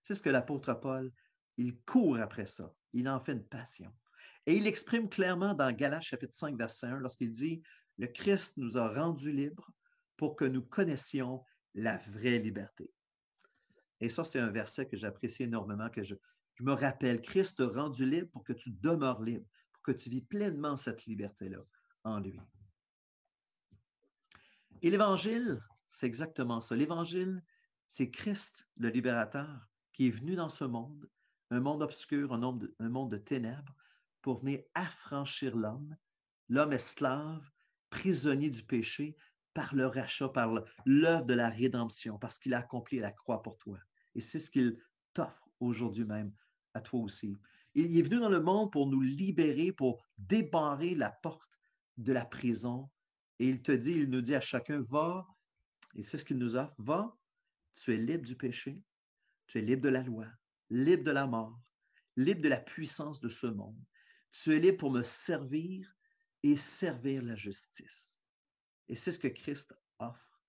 S3: C'est ce que l'apôtre Paul, il court après ça. Il en fait une passion. Et il exprime clairement dans Galates chapitre 5, verset 1, lorsqu'il dit « Le Christ nous a rendus libres pour que nous connaissions la vraie liberté. » Et ça, c'est un verset que j'apprécie énormément, que je me rappelle. Christ t'a rendu libre pour que tu demeures libre, pour que tu vis pleinement cette liberté-là en lui. Et l'Évangile, c'est exactement ça. L'Évangile, c'est Christ, le libérateur, qui est venu dans ce monde, un monde obscur, un monde de ténèbres, pour venir affranchir l'homme esclave, prisonnier du péché, par le rachat, par l'œuvre de la rédemption, parce qu'il a accompli la croix pour toi. Et c'est ce qu'il t'offre aujourd'hui même, à toi aussi. Il est venu dans le monde pour nous libérer, pour débarrer la porte de la prison. Et il nous dit à chacun, va, et c'est ce qu'il nous offre, va, tu es libre du péché, tu es libre de la loi, libre de la mort, libre de la puissance de ce monde. Tu es libre pour me servir et servir la justice. Et c'est ce que Christ offre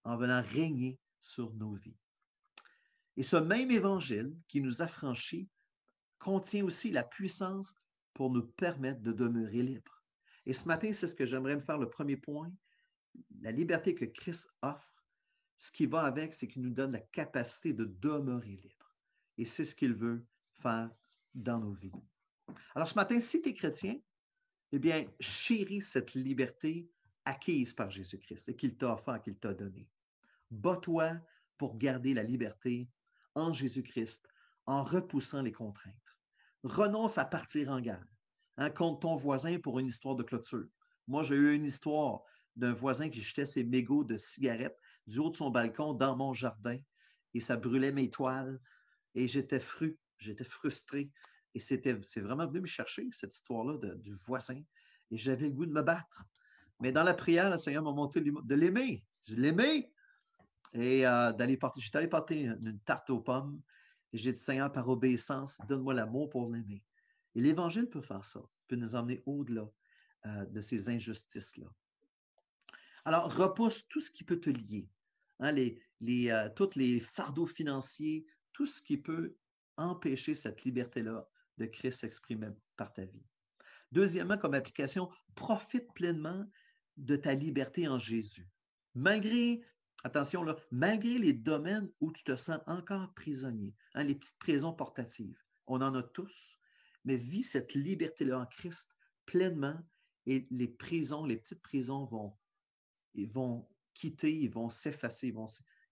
S3: en venant régner sur nos vies. Et ce même évangile qui nous affranchit contient aussi la puissance pour nous permettre de demeurer libres. Et ce matin, c'est ce que j'aimerais me faire le premier point. La liberté que Christ offre, ce qui va avec, c'est qu'il nous donne la capacité de demeurer libre. Et c'est ce qu'il veut faire dans nos vies. Alors ce matin, si tu es chrétien, eh bien, chéris cette liberté acquise par Jésus-Christ et qu'il t'a offert, qu'il t'a donné. Bats-toi pour garder la liberté en Jésus-Christ en repoussant les contraintes. Renonce à partir en guerre contre ton voisin pour une histoire de clôture. Moi, j'ai eu une histoire d'un voisin qui jetait ses mégots de cigarettes du haut de son balcon dans mon jardin et ça brûlait mes toiles et j'étais frustré. Et c'est vraiment venu me chercher, cette histoire-là du voisin. Et j'avais le goût de me battre. Mais dans la prière, le Seigneur m'a montré de l'aimer. Je l'aimais. Et j'étais allé porter une tarte aux pommes. Et j'ai dit, Seigneur, par obéissance, donne-moi l'amour pour l'aimer. Et l'Évangile peut faire ça, peut nous emmener au-delà de ces injustices-là. Alors, repousse tout ce qui peut te lier. Hein, tous les fardeaux financiers, tout ce qui peut empêcher cette liberté-là de Christ s'exprimer par ta vie. Deuxièmement, comme application, profite pleinement de ta liberté en Jésus. Malgré les domaines où tu te sens encore prisonnier, hein, les petites prisons portatives, on en a tous, mais vis cette liberté-là en Christ pleinement et les petites prisons vont quitter, ils vont s'effacer,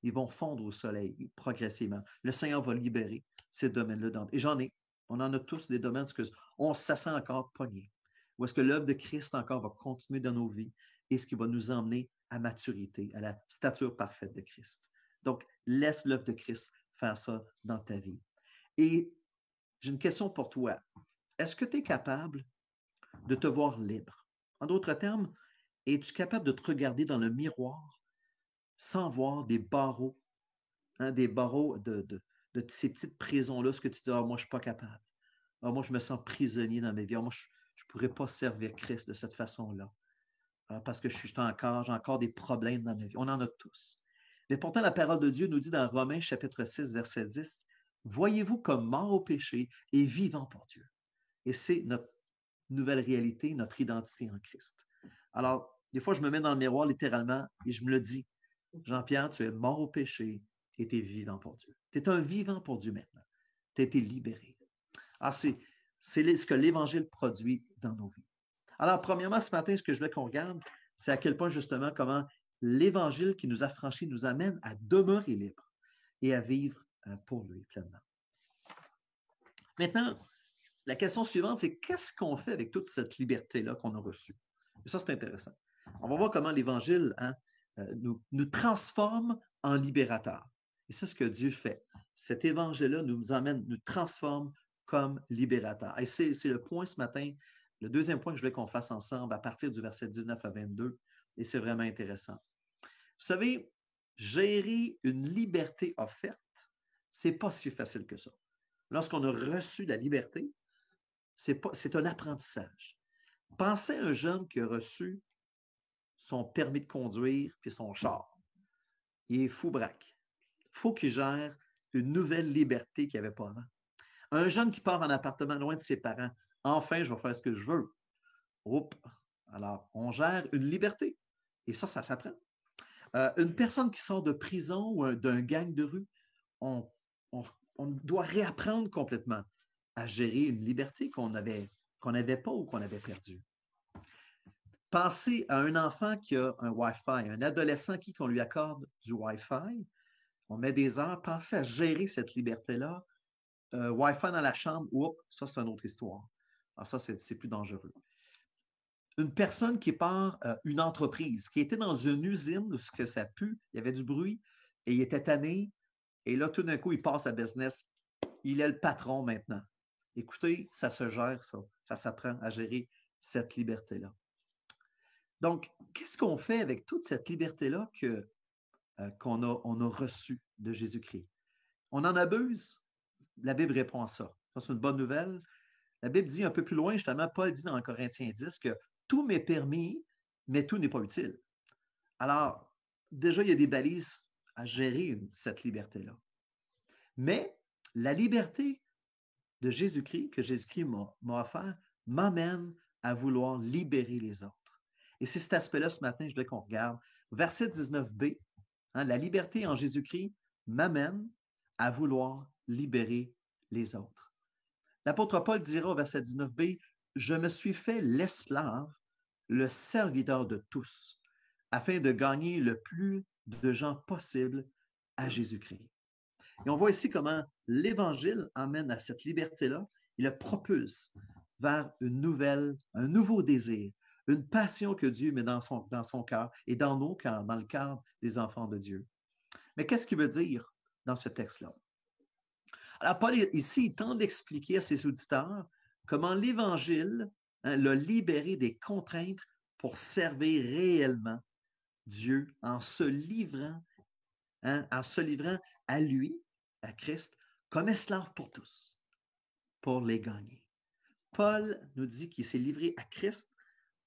S3: ils vont fondre au soleil progressivement. Le Seigneur va libérer ces domaines-là. Et on en a tous des domaines où on se sent encore pogné. Ou est-ce que l'œuvre de Christ encore va continuer dans nos vies et ce qui va nous emmener à maturité, à la stature parfaite de Christ. Donc, laisse l'œuvre de Christ faire ça dans ta vie. Et j'ai une question pour toi. Est-ce que tu es capable de te voir libre? En d'autres termes, es-tu capable de te regarder dans le miroir sans voir des barreaux, hein, des barreaux de ces petites prisons-là, ce que tu dis, moi, je ne suis pas capable. Moi, je me sens prisonnier dans ma vie. Moi, je ne pourrais pas servir Christ de cette façon-là. Parce que j'ai encore des problèmes dans ma vie. On en a tous. Mais pourtant, la parole de Dieu nous dit dans Romains chapitre 6, verset 10, « Voyez-vous comme mort au péché et vivant pour Dieu. » Et c'est notre nouvelle réalité, notre identité en Christ. Alors, des fois, je me mets dans le miroir littéralement et je me le dis, « Jean-Pierre, tu es mort au péché et tu es vivant pour Dieu. » Tu es un vivant pour Dieu maintenant. Tu as été libéré. Alors, c'est ce que l'Évangile produit dans nos vies. Alors, premièrement, ce matin, ce que je voulais qu'on regarde, c'est à quel point, justement, comment l'Évangile qui nous affranchit nous amène à demeurer libre et à vivre pour lui pleinement. Maintenant, la question suivante, c'est qu'est-ce qu'on fait avec toute cette liberté-là qu'on a reçue? Et ça, c'est intéressant. On va voir comment l'Évangile nous transforme en libérateurs. Et c'est ce que Dieu fait. Cet Évangile-là nous transforme comme libérateurs. Et c'est le point ce matin. Le deuxième point que je voulais qu'on fasse ensemble à partir du verset 19 à 22, et c'est vraiment intéressant. Vous savez, gérer une liberté offerte, c'est pas si facile que ça. Lorsqu'on a reçu la liberté, c'est un apprentissage. Pensez à un jeune qui a reçu son permis de conduire puis son char. Il est fou braque. Il faut qu'il gère une nouvelle liberté qu'il n'y avait pas avant. Un jeune qui part en appartement loin de ses parents, Enfin, je vais faire ce que je veux. Oups. Alors, on gère une liberté. Et ça s'apprend. Une personne qui sort de prison ou d'un gang de rue, on, on doit réapprendre complètement à gérer une liberté qu'on n'avait pas ou qu'on avait perdue. Pensez à un enfant qui a un Wi-Fi, un adolescent qu'on lui accorde du Wi-Fi, on met des heures, pensez à gérer cette liberté-là. Wi-Fi dans la chambre, oups, ça c'est une autre histoire. Alors ça, c'est plus dangereux. Une personne qui part une entreprise, qui était dans une usine où ce que ça pue, il y avait du bruit, et il était tanné, et là, tout d'un coup, il passe à business. Il est le patron maintenant. Écoutez, ça se gère, ça. Ça s'apprend à gérer cette liberté-là. Donc, qu'est-ce qu'on fait avec toute cette liberté-là qu'on a reçue de Jésus-Christ? On en abuse? La Bible répond à ça. Ça, c'est une bonne nouvelle. La Bible dit un peu plus loin, justement, Paul dit dans Corinthiens 10 que tout m'est permis, mais tout n'est pas utile. Alors, déjà, il y a des balises à gérer cette liberté-là. Mais la liberté de Jésus-Christ, que Jésus-Christ m'a offert, m'amène à vouloir libérer les autres. Et c'est cet aspect-là ce matin, je voulais qu'on regarde. Verset 19b, la liberté en Jésus-Christ m'amène à vouloir libérer les autres. L'apôtre Paul dira au verset 19b, « Je me suis fait l'esclave, le serviteur de tous, afin de gagner le plus de gens possible à Jésus-Christ. » Et on voit ici comment l'Évangile emmène à cette liberté-là, il le propulse vers un nouveau désir, une passion que Dieu met dans son cœur et dans nos cœurs, dans le cœur des enfants de Dieu. Mais qu'est-ce qu'il veut dire dans ce texte-là? Alors, Paul, ici, il tente d'expliquer à ses auditeurs comment l'Évangile l'a libéré des contraintes pour servir réellement Dieu en se livrant à lui, à Christ, comme esclave pour tous, pour les gagner. Paul nous dit qu'il s'est livré à Christ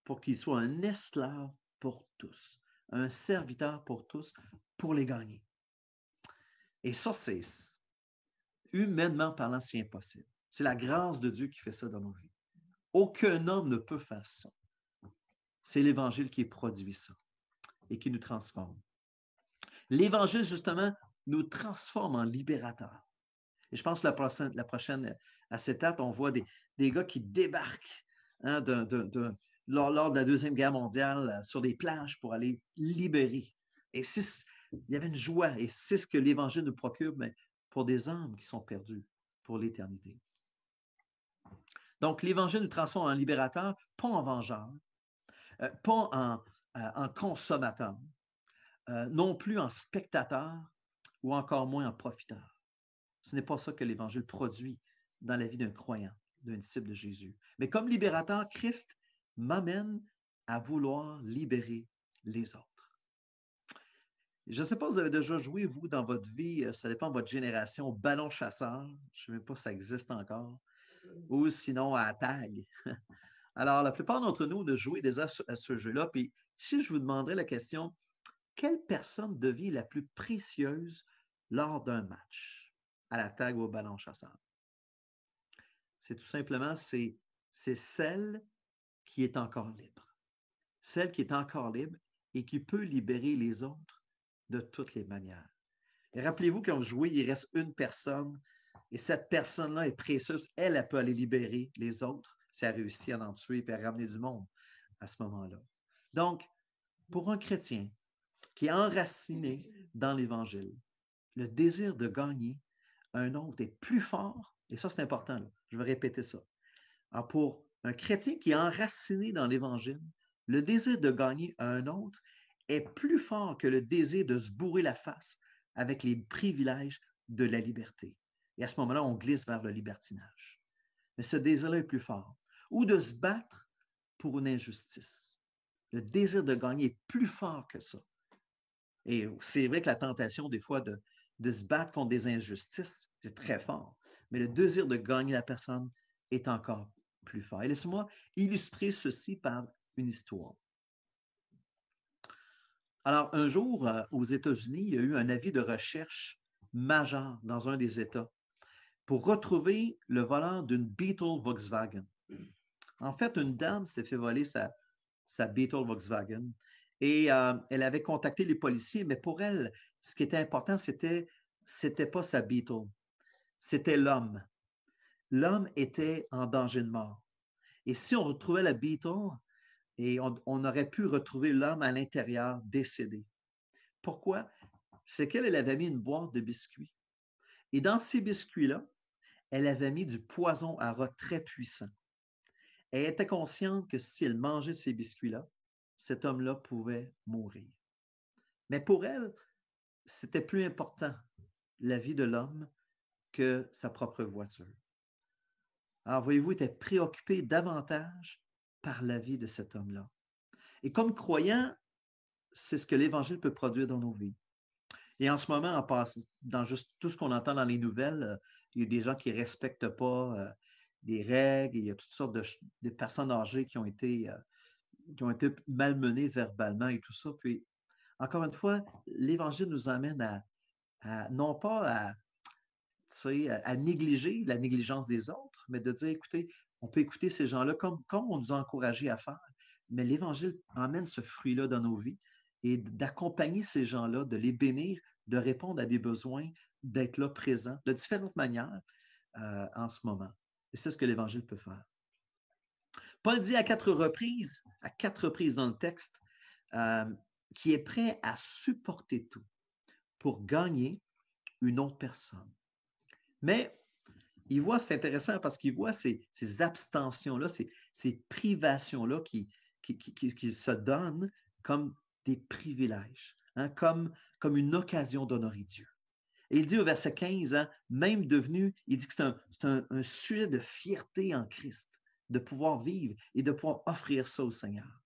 S3: pour qu'il soit un esclave pour tous, un serviteur pour tous, pour les gagner. Et ça, c'est humainement parlant, c'est impossible. C'est la grâce de Dieu qui fait ça dans nos vies. Aucun homme ne peut faire ça. C'est l'Évangile qui produit ça et qui nous transforme. L'Évangile, justement, nous transforme en libérateurs. Et je pense que la prochaine acétate, on voit des gars qui débarquent lors de la Deuxième Guerre mondiale sur des plages pour aller libérer. Et il y avait une joie, et c'est ce que l'Évangile nous procure, mais pour des âmes qui sont perdues pour l'éternité. Donc, l'Évangile nous transforme en libérateurs, pas en vengeurs, pas en consommateurs, non plus en spectateurs ou encore moins en profiteurs. Ce n'est pas ça que l'Évangile produit dans la vie d'un croyant, d'un disciple de Jésus. Mais comme libérateur, Christ m'amène à vouloir libérer les autres. Je ne sais pas si vous avez déjà joué, vous, dans votre vie, ça dépend de votre génération, au ballon chasseur, je ne sais même pas si ça existe encore, ou sinon à tag. Alors, la plupart d'entre nous, on a joué déjà à ce jeu-là, puis si je vous demanderais la question, quelle personne devient la plus précieuse lors d'un match, à la tag ou au ballon chasseur? C'est tout simplement, c'est celle qui est encore libre. Celle qui est encore libre et qui peut libérer les autres de toutes les manières. Et rappelez-vous, quand vous jouez, il reste une personne et cette personne-là est précieuse. Elle peut aller libérer les autres si elle réussit à en tuer et à ramener du monde à ce moment-là. Donc, pour un chrétien qui est enraciné dans l'Évangile, le désir de gagner un autre est plus fort, et ça c'est important, là, je vais répéter ça. Alors, pour un chrétien qui est enraciné dans l'Évangile, le désir de gagner un autre est plus fort que le désir de se bourrer la face avec les privilèges de la liberté. Et à ce moment-là, on glisse vers le libertinage. Mais ce désir-là est plus fort. Ou de se battre pour une injustice. Le désir de gagner est plus fort que ça. Et c'est vrai que la tentation, des fois, de se battre contre des injustices, c'est très fort. Mais le désir de gagner la personne est encore plus fort. Et laissez-moi illustrer ceci par une histoire. Alors, un jour, aux États-Unis, il y a eu un avis de recherche majeur dans un des États pour retrouver le volant d'une Beetle Volkswagen, En fait, une dame s'était fait voler sa Beetle Volkswagen et elle avait contacté les policiers, mais pour elle, ce qui était important, c'était pas sa Beetle, c'était l'homme. L'homme était en danger de mort. Et si on retrouvait la Beetle, et on aurait pu retrouver l'homme à l'intérieur décédé. Pourquoi? C'est qu'elle avait mis une boîte de biscuits. Et dans ces biscuits-là, elle avait mis du poison à rat très puissant. Elle était consciente que si elle mangeait de ces biscuits-là, cet homme-là pouvait mourir. Mais pour elle, c'était plus important la vie de l'homme que sa propre voiture. Alors, voyez-vous, elle était préoccupée davantage par la vie de cet homme-là. Et comme croyant, c'est ce que l'Évangile peut produire dans nos vies. Et en ce moment, dans juste tout ce qu'on entend dans les nouvelles, il y a des gens qui ne respectent pas les règles, il y a toutes sortes de personnes âgées qui ont été malmenées verbalement et tout ça. Puis, encore une fois, l'Évangile nous amène non pas à négliger la négligence des autres, mais de dire, écoutez, on peut écouter ces gens-là comme on nous a encouragés à faire, mais l'Évangile emmène ce fruit-là dans nos vies et d'accompagner ces gens-là, de les bénir, de répondre à des besoins, d'être là présent de différentes manières en ce moment. Et c'est ce que l'Évangile peut faire. Paul dit à quatre reprises dans le texte, qu'il est prêt à supporter tout pour gagner une autre personne. Mais il voit, c'est intéressant parce qu'il voit ces abstentions-là, ces privations-là qui se donnent comme des privilèges, hein, comme une occasion d'honorer Dieu. Et il dit au verset 15, hein, même devenu, il dit que c'est un sujet de fierté en Christ, de pouvoir vivre et de pouvoir offrir ça au Seigneur.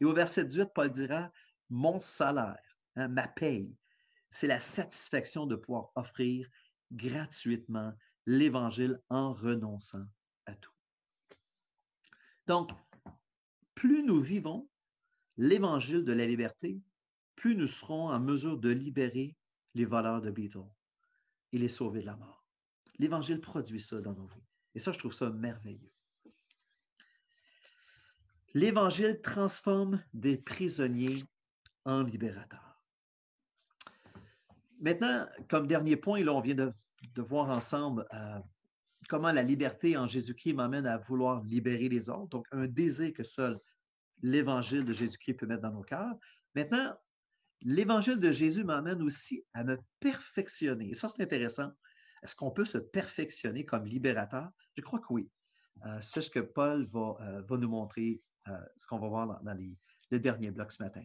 S3: Et au verset 18, Paul dira, mon salaire, hein, ma paye, c'est la satisfaction de pouvoir offrir gratuitement l'Évangile en renonçant à tout. Donc, plus nous vivons l'Évangile de la liberté, plus nous serons en mesure de libérer les voleurs de Beetle et les sauver de la mort. L'Évangile produit ça dans nos vies. Et ça, je trouve ça merveilleux. L'Évangile transforme des prisonniers en libérateurs. Maintenant, comme dernier point, là, on vient de voir ensemble comment la liberté en Jésus-Christ m'amène à vouloir libérer les autres. Donc, un désir que seul l'Évangile de Jésus-Christ peut mettre dans nos cœurs. Maintenant, l'Évangile de Jésus m'amène aussi à me perfectionner. Et ça, c'est intéressant. Est-ce qu'on peut se perfectionner comme libérateur? Je crois que oui. C'est ce que Paul va nous montrer, ce qu'on va voir dans le dernier bloc ce matin.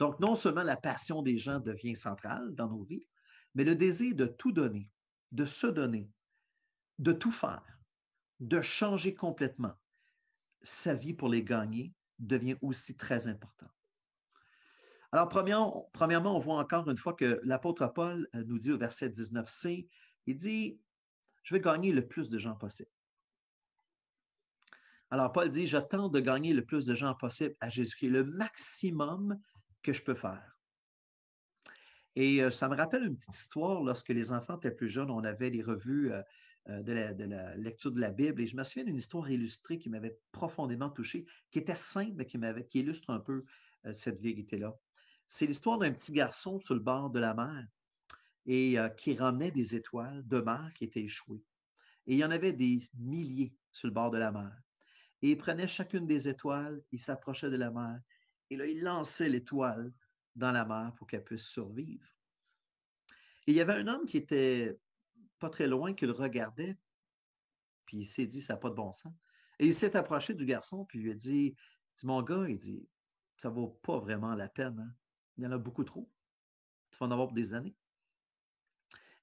S3: Donc, non seulement la passion des gens devient centrale dans nos vies, mais le désir de tout donner, de se donner, de tout faire, de changer complètement sa vie pour les gagner devient aussi très important. Alors, premièrement, on voit encore une fois que l'apôtre Paul nous dit au verset 19c, il dit, je vais gagner le plus de gens possible. Alors, Paul dit, je tente de gagner le plus de gens possible à Jésus-Christ, le maximum que je peux faire. Et ça me rappelle une petite histoire, lorsque les enfants étaient plus jeunes, on avait les revues de la lecture de la Bible, et je me souviens d'une histoire illustrée qui m'avait profondément touché, qui était simple, mais qui illustre un peu cette vérité-là. C'est l'histoire d'un petit garçon sur le bord de la mer et qui ramenait des étoiles de mer qui étaient échouées. Et il y en avait des milliers sur le bord de la mer. Et il prenait chacune des étoiles, il s'approchait de la mer, et là, il lançait l'étoile dans la mer pour qu'elle puisse survivre. Et il y avait un homme qui était pas très loin, qui le regardait, puis il s'est dit, ça n'a pas de bon sens. Et il s'est approché du garçon, puis il lui a dit, mon gars, il dit, ça ne vaut pas vraiment la peine, hein? Il y en a beaucoup trop. Tu vas en avoir pour des années.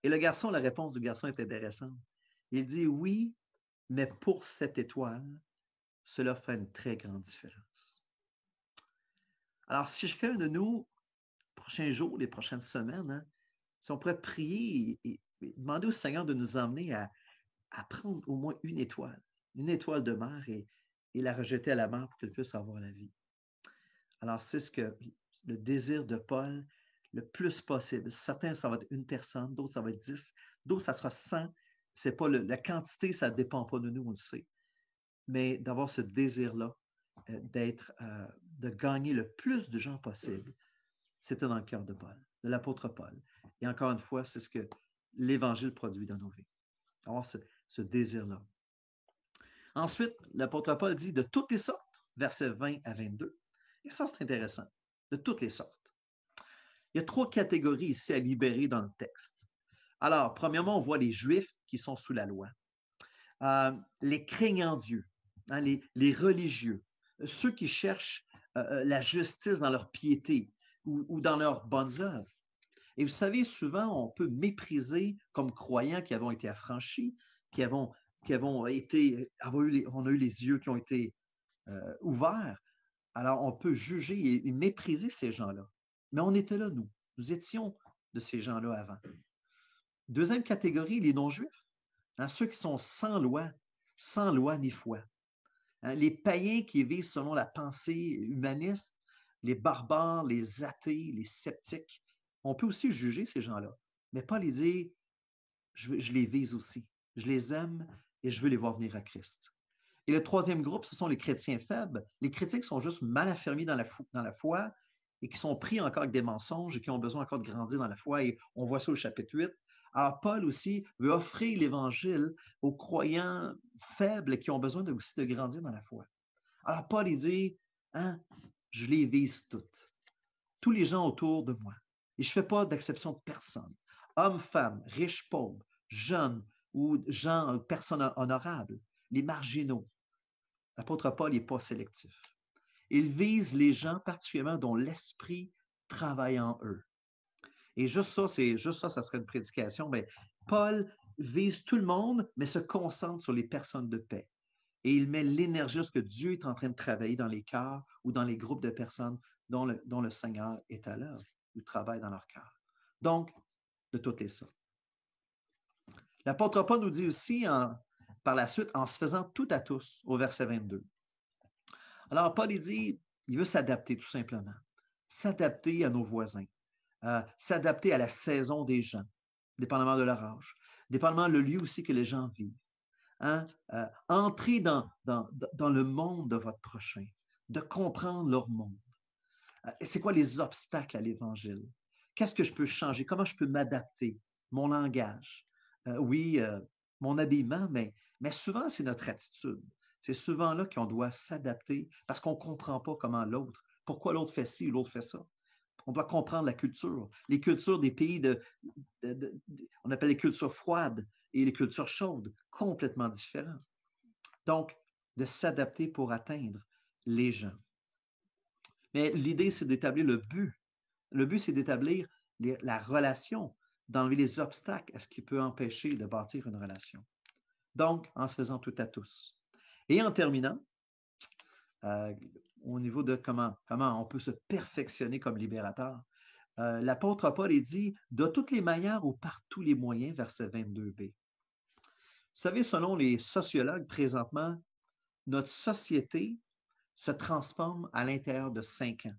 S3: Et la réponse du garçon est intéressante. Il dit, oui, mais pour cette étoile, cela fait une très grande différence. Alors, si chacun de nous, les prochains jours, les prochaines semaines, hein, si on pourrait prier et demander au Seigneur de nous emmener à prendre au moins une étoile de mer et la rejeter à la mer pour qu'elle puisse avoir la vie. Alors, c'est ce que le désir de Paul, le plus possible. Certains, ça va être une personne, d'autres, ça va être 10, d'autres, ça sera 100. C'est pas la quantité, ça ne dépend pas de nous, on le sait. mais d'avoir ce désir-là, de gagner le plus de gens possible. C'était dans le cœur de Paul, de l'apôtre Paul. Et encore une fois, c'est ce que l'Évangile produit dans nos vies. Avoir ce désir-là. Ensuite, l'apôtre Paul dit de toutes les sortes, versets 20 à 22. Et ça, c'est intéressant. De toutes les sortes. Il y a 3 catégories ici à libérer dans le texte. Alors, premièrement, on voit les Juifs qui sont sous la loi. Les craignants Dieu, hein, les religieux, ceux qui cherchent la justice dans leur piété ou dans leurs bonnes œuvres. Et vous savez, souvent, on peut mépriser comme croyants qui avons été affranchis, on a eu les yeux qui ont été ouverts. Alors, on peut juger et mépriser ces gens-là. Mais on était là, nous. Nous étions de ces gens-là avant. Deuxième catégorie, les non-juifs. Hein, ceux qui sont sans loi ni foi. Hein, les païens qui vivent selon la pensée humaniste, les barbares, les athées, les sceptiques. On peut aussi juger ces gens-là, mais pas les dire « je les vise aussi, je les aime et je veux les voir venir à Christ ». Et le troisième groupe, ce sont les chrétiens faibles, les chrétiens qui sont juste mal affermis dans la foi et qui sont pris encore avec des mensonges et qui ont besoin encore de grandir dans la foi. Et on voit ça au chapitre 8. Alors, Paul aussi veut offrir l'Évangile aux croyants faibles qui ont besoin aussi de grandir dans la foi. Alors, Paul, il dit, hein, je les vise toutes, tous les gens autour de moi. Et je ne fais pas d'exception de personne. Hommes, femmes, riches, pauvres, jeunes ou gens, personnes honorables, les marginaux. L'apôtre Paul n'est pas sélectif. Il vise les gens particulièrement dont l'esprit travaille en eux. Et juste ça, ça serait une prédication. Mais Paul vise tout le monde, mais se concentre sur les personnes de paix. Et il met l'énergie à ce que Dieu est en train de travailler dans les cœurs ou dans les groupes de personnes dont le Seigneur est à l'œuvre ou travaille dans leur cœur. Donc, de toutes les sortes. L'apôtre Paul nous dit aussi, par la suite, en se faisant tout à tous, au verset 22. Alors, Paul, il dit, il veut s'adapter tout simplement. S'adapter à nos voisins. S'adapter à la saison des gens, dépendamment de leur âge, dépendamment le lieu aussi que les gens vivent. Hein? Entrer dans le monde de votre prochain, de comprendre leur monde. C'est quoi les obstacles à l'Évangile? Qu'est-ce que je peux changer? Comment je peux m'adapter? Mon langage, mon habillement, mais souvent, c'est notre attitude. C'est souvent là qu'on doit s'adapter parce qu'on ne comprend pas comment l'autre, pourquoi l'autre fait ci ou l'autre fait ça. On doit comprendre la culture. Les cultures des pays on appelle les cultures froides et les cultures chaudes, complètement différents. Donc, de s'adapter pour atteindre les gens. Mais l'idée, c'est d'établir le but. Le but, c'est d'établir la relation, d'enlever les obstacles à ce qui peut empêcher de bâtir une relation. Donc, en se faisant tout à tous. Et en terminant, au niveau de comment on peut se perfectionner comme libérateur, l'apôtre Paul dit « de toutes les manières ou par tous les moyens », verset 22b. Vous savez, selon les sociologues, présentement, notre société se transforme à l'intérieur de 5 ans.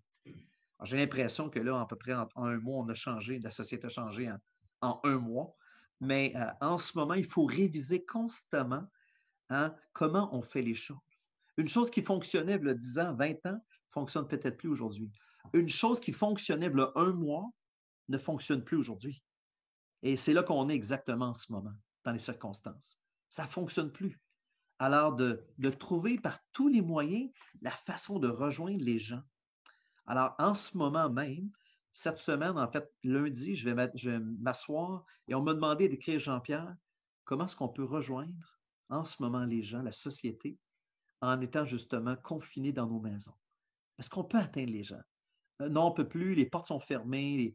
S3: J'ai l'impression que là, à peu près en un mois, on a changé, la société a changé en un mois. Mais en ce moment, il faut réviser constamment comment on fait les choses. Une chose qui fonctionnait il y a 10 ans, 20 ans, ne fonctionne peut-être plus aujourd'hui. Une chose qui fonctionnait il y a un mois ne fonctionne plus aujourd'hui. Et c'est là qu'on est exactement en ce moment, dans les circonstances. Ça ne fonctionne plus. Alors, de trouver par tous les moyens la façon de rejoindre les gens. Alors, en ce moment même, cette semaine, en fait, lundi, je vais m'asseoir et on m'a demandé d'écrire, Jean-Pierre, comment est-ce qu'on peut rejoindre en ce moment les gens, la société, en étant justement confinés dans nos maisons? Est-ce qu'on peut atteindre les gens? Non, on ne peut plus, les portes sont fermées.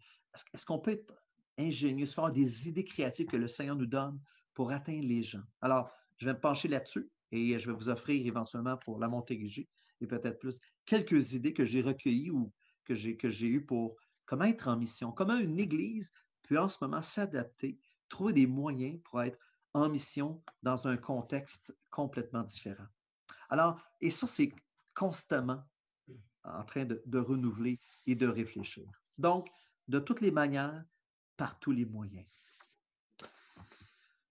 S3: Est-ce qu'on peut être ingénieux, faire des idées créatives que le Seigneur nous donne pour atteindre les gens? Alors, je vais me pencher là-dessus et je vais vous offrir éventuellement pour la Montérégie et peut-être plus quelques idées que j'ai recueillies ou que j'ai eues pour comment être en mission, comment une Église peut en ce moment s'adapter, trouver des moyens pour être en mission dans un contexte complètement différent. Alors, et ça, c'est constamment en train de renouveler et de réfléchir. Donc, de toutes les manières, par tous les moyens.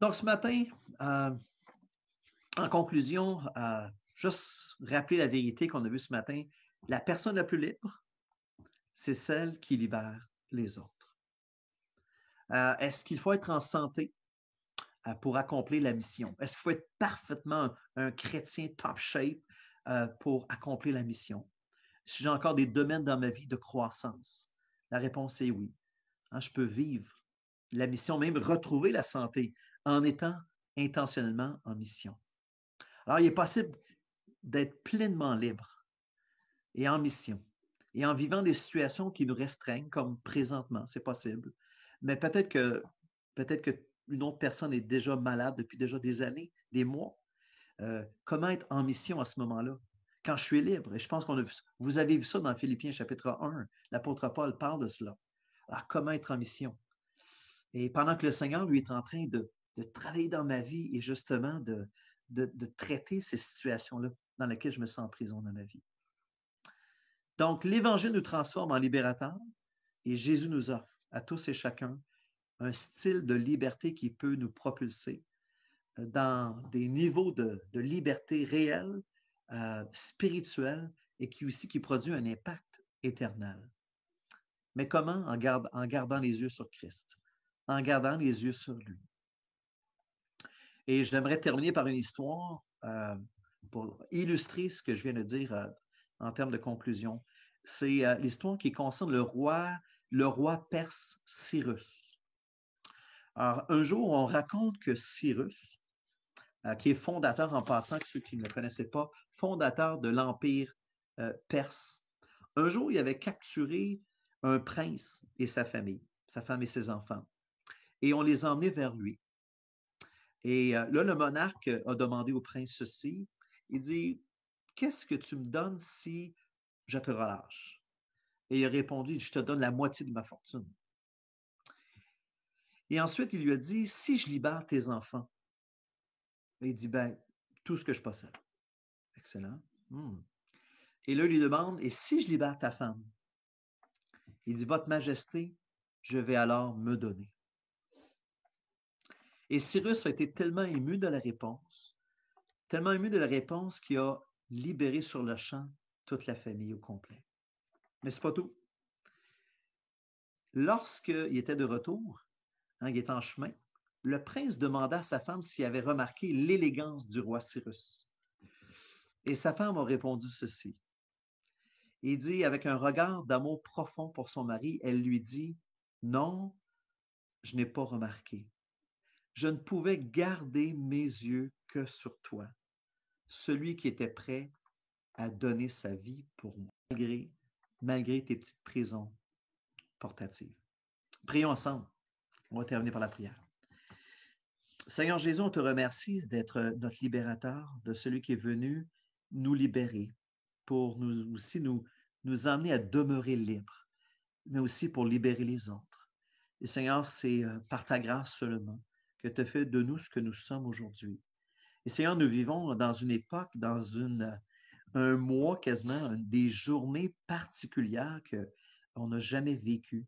S3: Donc, ce matin, en conclusion, juste rappeler la vérité qu'on a vue ce matin. La personne la plus libre, c'est celle qui libère les autres. Est-ce qu'il faut être en santé pour accomplir la mission? Est-ce qu'il faut être parfaitement un chrétien top shape pour accomplir la mission? Si j'ai encore des domaines dans ma vie de croissance, la réponse est oui. Je peux vivre la mission, même retrouver la santé en étant intentionnellement en mission. Alors, il est possible d'être pleinement libre et en mission et en vivant des situations qui nous restreignent, comme présentement, c'est possible. Mais peut-être qu'une autre personne est déjà malade depuis déjà des années, des mois. Comment être en mission à ce moment-là? Quand je suis libre, et je pense vous avez vu ça dans Philippiens chapitre 1, l'apôtre Paul parle de cela. Alors, comment être en mission? Et pendant que le Seigneur, lui, est en train de travailler dans ma vie et justement de traiter ces situations-là dans lesquelles je me sens en prison dans ma vie. Donc, l'Évangile nous transforme en libérateurs et Jésus nous offre à tous et chacun un style de liberté qui peut nous propulser dans des niveaux de liberté réelle, spirituelle et qui produit un impact éternel. Mais comment? En gardant les yeux sur Christ, en gardant les yeux sur lui. Et j'aimerais terminer par une histoire pour illustrer ce que je viens de dire en termes de conclusion. C'est l'histoire qui concerne le roi perse Cyrus. Alors, un jour, on raconte que Cyrus, qui est fondateur, en passant, ceux qui ne le connaissaient pas, fondateur de l'Empire perse, un jour, il avait capturé un prince et sa famille, sa femme et ses enfants, et on les a emmenés vers lui. Et là, le monarque a demandé au prince ceci. Il dit, « Qu'est-ce que tu me donnes si je te relâche? » Et il a répondu, « Je te donne la moitié de ma fortune. » Et ensuite, il lui a dit, « Si je libère tes enfants? » Et il dit, « Ben, tout ce que je possède. » Excellent. Et là, il lui demande, « Et si je libère ta femme? » Il dit, « Votre Majesté, je vais alors me donner. » Et Cyrus a été tellement ému de la réponse qu'il a libéré sur le champ toute la famille au complet. Mais ce n'est pas tout. Lorsqu'il était de retour, il était en chemin, le prince demanda à sa femme s'il avait remarqué l'élégance du roi Cyrus. Et sa femme a répondu ceci. Il dit, avec un regard d'amour profond pour son mari, elle lui dit, « Non, je n'ai pas remarqué. Je ne pouvais garder mes yeux que sur toi, celui qui était prêt à donner sa vie pour moi, malgré tes petites prisons portatives. » Prions ensemble. On va terminer par la prière. Seigneur Jésus, on te remercie d'être notre libérateur, de celui qui est venu nous libérer, pour nous amener à demeurer libres, mais aussi pour libérer les autres. Et Seigneur, c'est par ta grâce seulement que tu as fait de nous ce que nous sommes aujourd'hui. Et Seigneur, nous vivons dans une époque, dans un mois quasiment, des journées particulières qu'on n'a jamais vécues.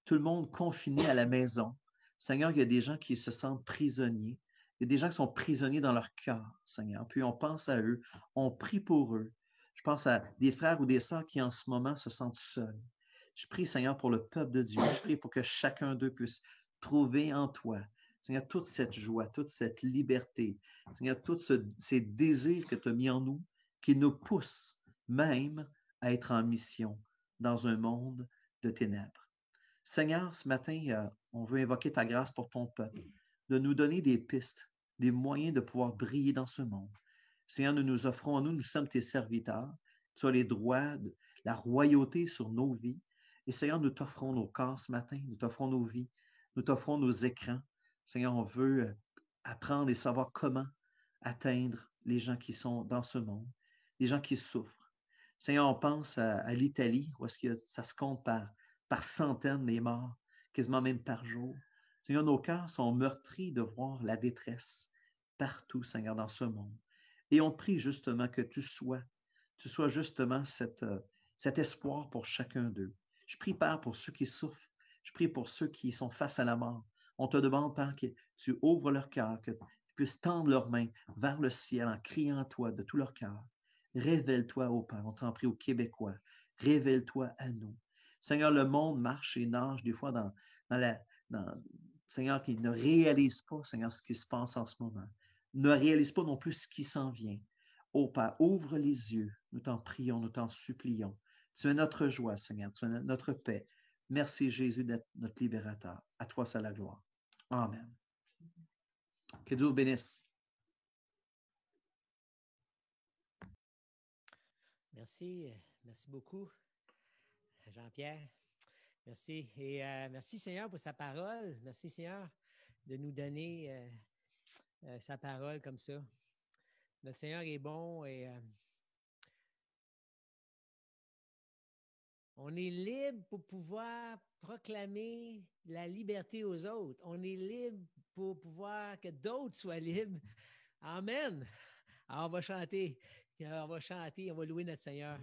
S3: Tout le monde confiné à la maison. Seigneur, il y a des gens qui se sentent prisonniers. Il y a des gens qui sont prisonniers dans leur cœur, Seigneur. Puis on pense à eux, on prie pour eux. Je pense à des frères ou des sœurs qui en ce moment se sentent seuls. Je prie, Seigneur, pour le peuple de Dieu. Je prie pour que chacun d'eux puisse trouver en toi, Seigneur, toute cette joie, toute cette liberté, Seigneur, tous ces désirs que tu as mis en nous, qui nous poussent même à être en mission dans un monde de ténèbres. Seigneur, ce matin, on veut invoquer ta grâce pour ton peuple, de nous donner des pistes, des moyens de pouvoir briller dans ce monde. Seigneur, nous nous offrons à nous sommes tes serviteurs. Tu as les droits, la royauté sur nos vies. Et Seigneur, nous t'offrons nos corps ce matin, nous t'offrons nos vies, nous t'offrons nos écrans. Seigneur, on veut apprendre et savoir comment atteindre les gens qui sont dans ce monde, les gens qui souffrent. Seigneur, on pense à l'Italie, où est-ce que ça se compte par centaines les morts, quasiment même par jour. Seigneur, nos cœurs sont meurtris de voir la détresse partout, Seigneur, dans ce monde. Et on prie justement que tu sois justement cet espoir pour chacun d'eux. Je prie, Père, pour ceux qui souffrent. Je prie pour ceux qui sont face à la mort. On te demande, Père, que tu ouvres leur cœur, que tu puissent tendre leurs mains vers le ciel en criant à toi de tout leur cœur. Révèle-toi, ô Père, on t'en prie aux Québécois. Révèle-toi à nous. Seigneur, le monde marche et nage des fois dans Seigneur, qui ne réalise pas, Seigneur, ce qui se passe en ce moment. Ne réalise pas non plus ce qui s'en vient. Ô Père, ouvre les yeux. Nous t'en prions, nous t'en supplions. Tu es notre joie, Seigneur. Tu es notre paix. Merci, Jésus, d'être notre libérateur. À toi, c'est la gloire. Amen. Que Dieu vous bénisse.
S2: Merci. Merci beaucoup, Jean-Pierre. Merci. Et merci, Seigneur, pour sa parole. Merci, Seigneur, de nous donner sa parole comme ça. Notre Seigneur est bon et on est libre pour pouvoir proclamer la liberté aux autres. On est libre pour pouvoir que d'autres soient libres. Amen. Alors, on va chanter. On va louer notre Seigneur.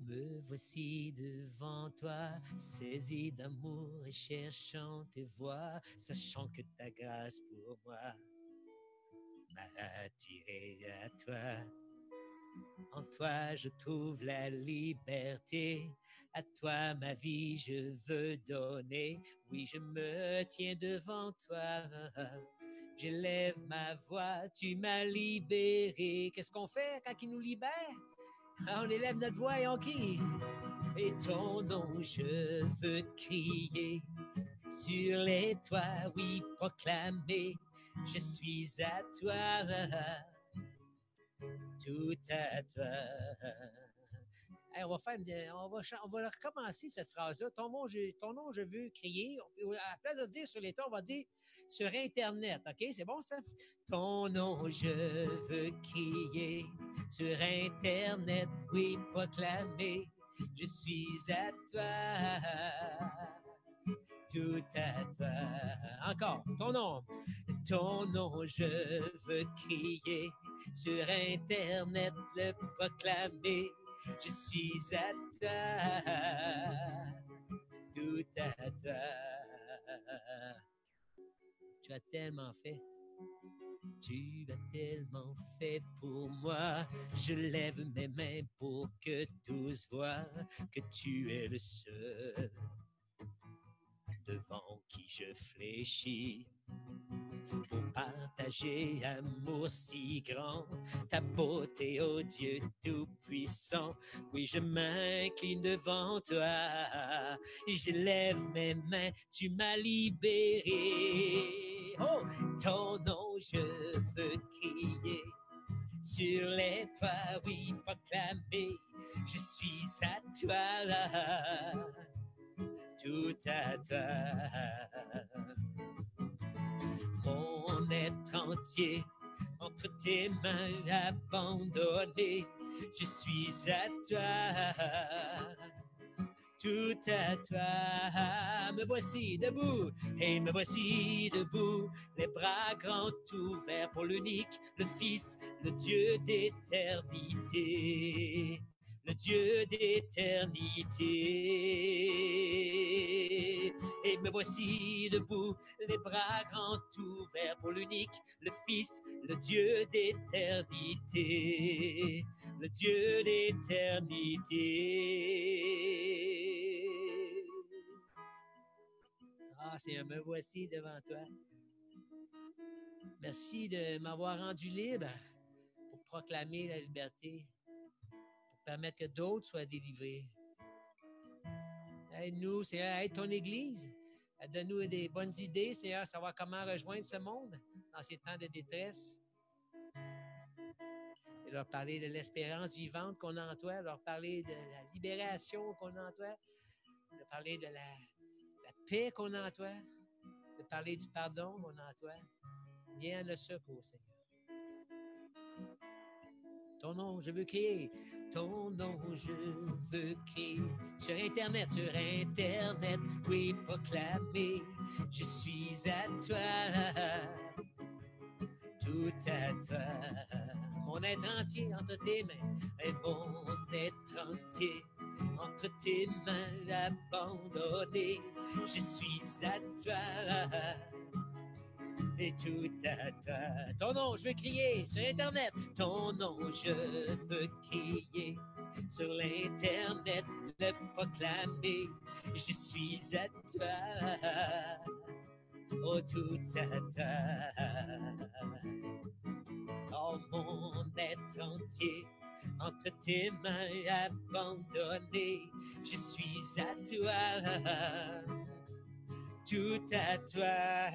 S2: Me voici devant toi, saisi d'amour et cherchant tes voies, sachant que ta grâce pour moi m'a attiré à toi. En toi je trouve la liberté, à toi ma vie je veux donner. Oui, je me tiens devant toi, j'élève ma voix, tu m'as libéré. Qu'est-ce qu'on fait quand il nous libère? On élève notre voix et on crie. Et ton nom je veux crier, sur les toits, oui, proclamer, je suis à toi, tout à toi. Hey, on va recommencer cette phrase-là. Ton nom, je veux crier. À la place de dire sur les toits, on va dire sur Internet. OK? C'est bon, ça? Ton nom, je veux crier. Sur Internet, oui, proclamer. Je suis à toi. Tout à toi. Encore, ton nom, je veux crier, sur Internet le proclamer, je suis à toi, tout à toi. Tu as tellement fait. Tu as tellement fait pour moi, je lève mes mains pour que tous voient que tu es le seul devant qui je fléchis pour partager amour si grand, ta beauté, ô Dieu tout-puissant. Oui, je m'incline devant toi, j'élève mes mains, tu m'as libéré. Oh, ton nom je veux crier, sur les toits, oui, proclamer, je suis à toi là. Tout à toi, mon être entier entre tes mains abandonné, je suis à toi, tout à toi. Me voici debout, et me voici debout, les bras grands ouverts pour l'unique, le Fils, le Dieu d'éternité. Le Dieu d'éternité. Et me voici debout, les bras grands ouverts pour l'unique, le Fils, le Dieu d'éternité. Le Dieu d'éternité. Ah, Seigneur, me voici devant toi. Merci de m'avoir rendu libre pour proclamer la liberté, permettre que d'autres soient délivrés. Aide-nous, Seigneur, aide ton Église. Donne-nous des bonnes idées, Seigneur, savoir comment rejoindre ce monde dans ces temps de détresse. Et leur parler de l'espérance vivante qu'on a en toi, leur parler de la libération qu'on a en toi, leur parler de la paix qu'on a en toi, de parler du pardon qu'on a en toi. Viens à notre secours, Seigneur. Ton nom, je veux crier. Ton nom, je veux crier. Sur Internet, oui, proclamer. Je suis à toi. tout à toi. Mon être entier entre tes mains, et mon être entier entre tes mains abandonné. Je suis à toi. Et tout à toi. Ton nom, je veux crier sur Internet. Ton nom, je veux crier sur l'Internet, le proclamer. Je suis à toi. Oh, tout à toi. Oh, mon être entier entre tes mains abandonnées. Je suis à toi. Tout à toi.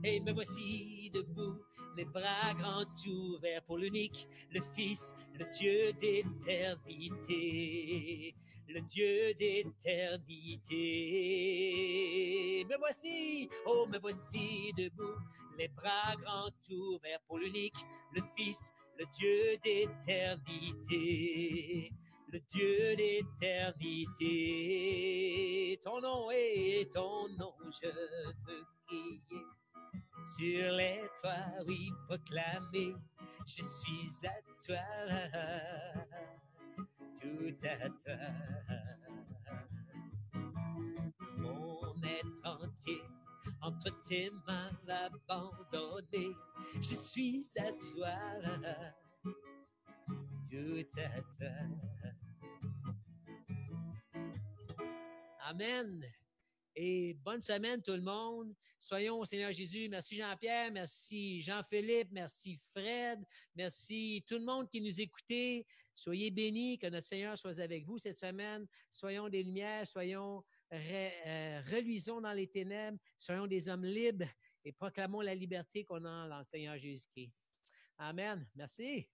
S2: Et me voici debout, les bras grands ouverts pour l'unique, le Fils, le Dieu d'éternité, le Dieu d'éternité. Me voici, oh me voici debout, les bras grands ouverts pour l'unique, le Fils, le Dieu d'éternité. Le Dieu d'éternité, ton nom est ton nom, je veux crier sur les toits, oui, proclamer, je suis à toi, tout à toi. Mon être entier entre tes mains abandonné, je suis à toi, tout à toi. Amen. Et bonne semaine tout le monde. Soyons au Seigneur Jésus. Merci Jean-Pierre, merci Jean-Philippe, merci Fred, merci tout le monde qui nous écoutait. Soyez bénis, que notre Seigneur soit avec vous cette semaine. Soyons des lumières, soyons reluisons dans les ténèbres, soyons des hommes libres et proclamons la liberté qu'on a dans le Seigneur Jésus-Christ. Amen. Merci.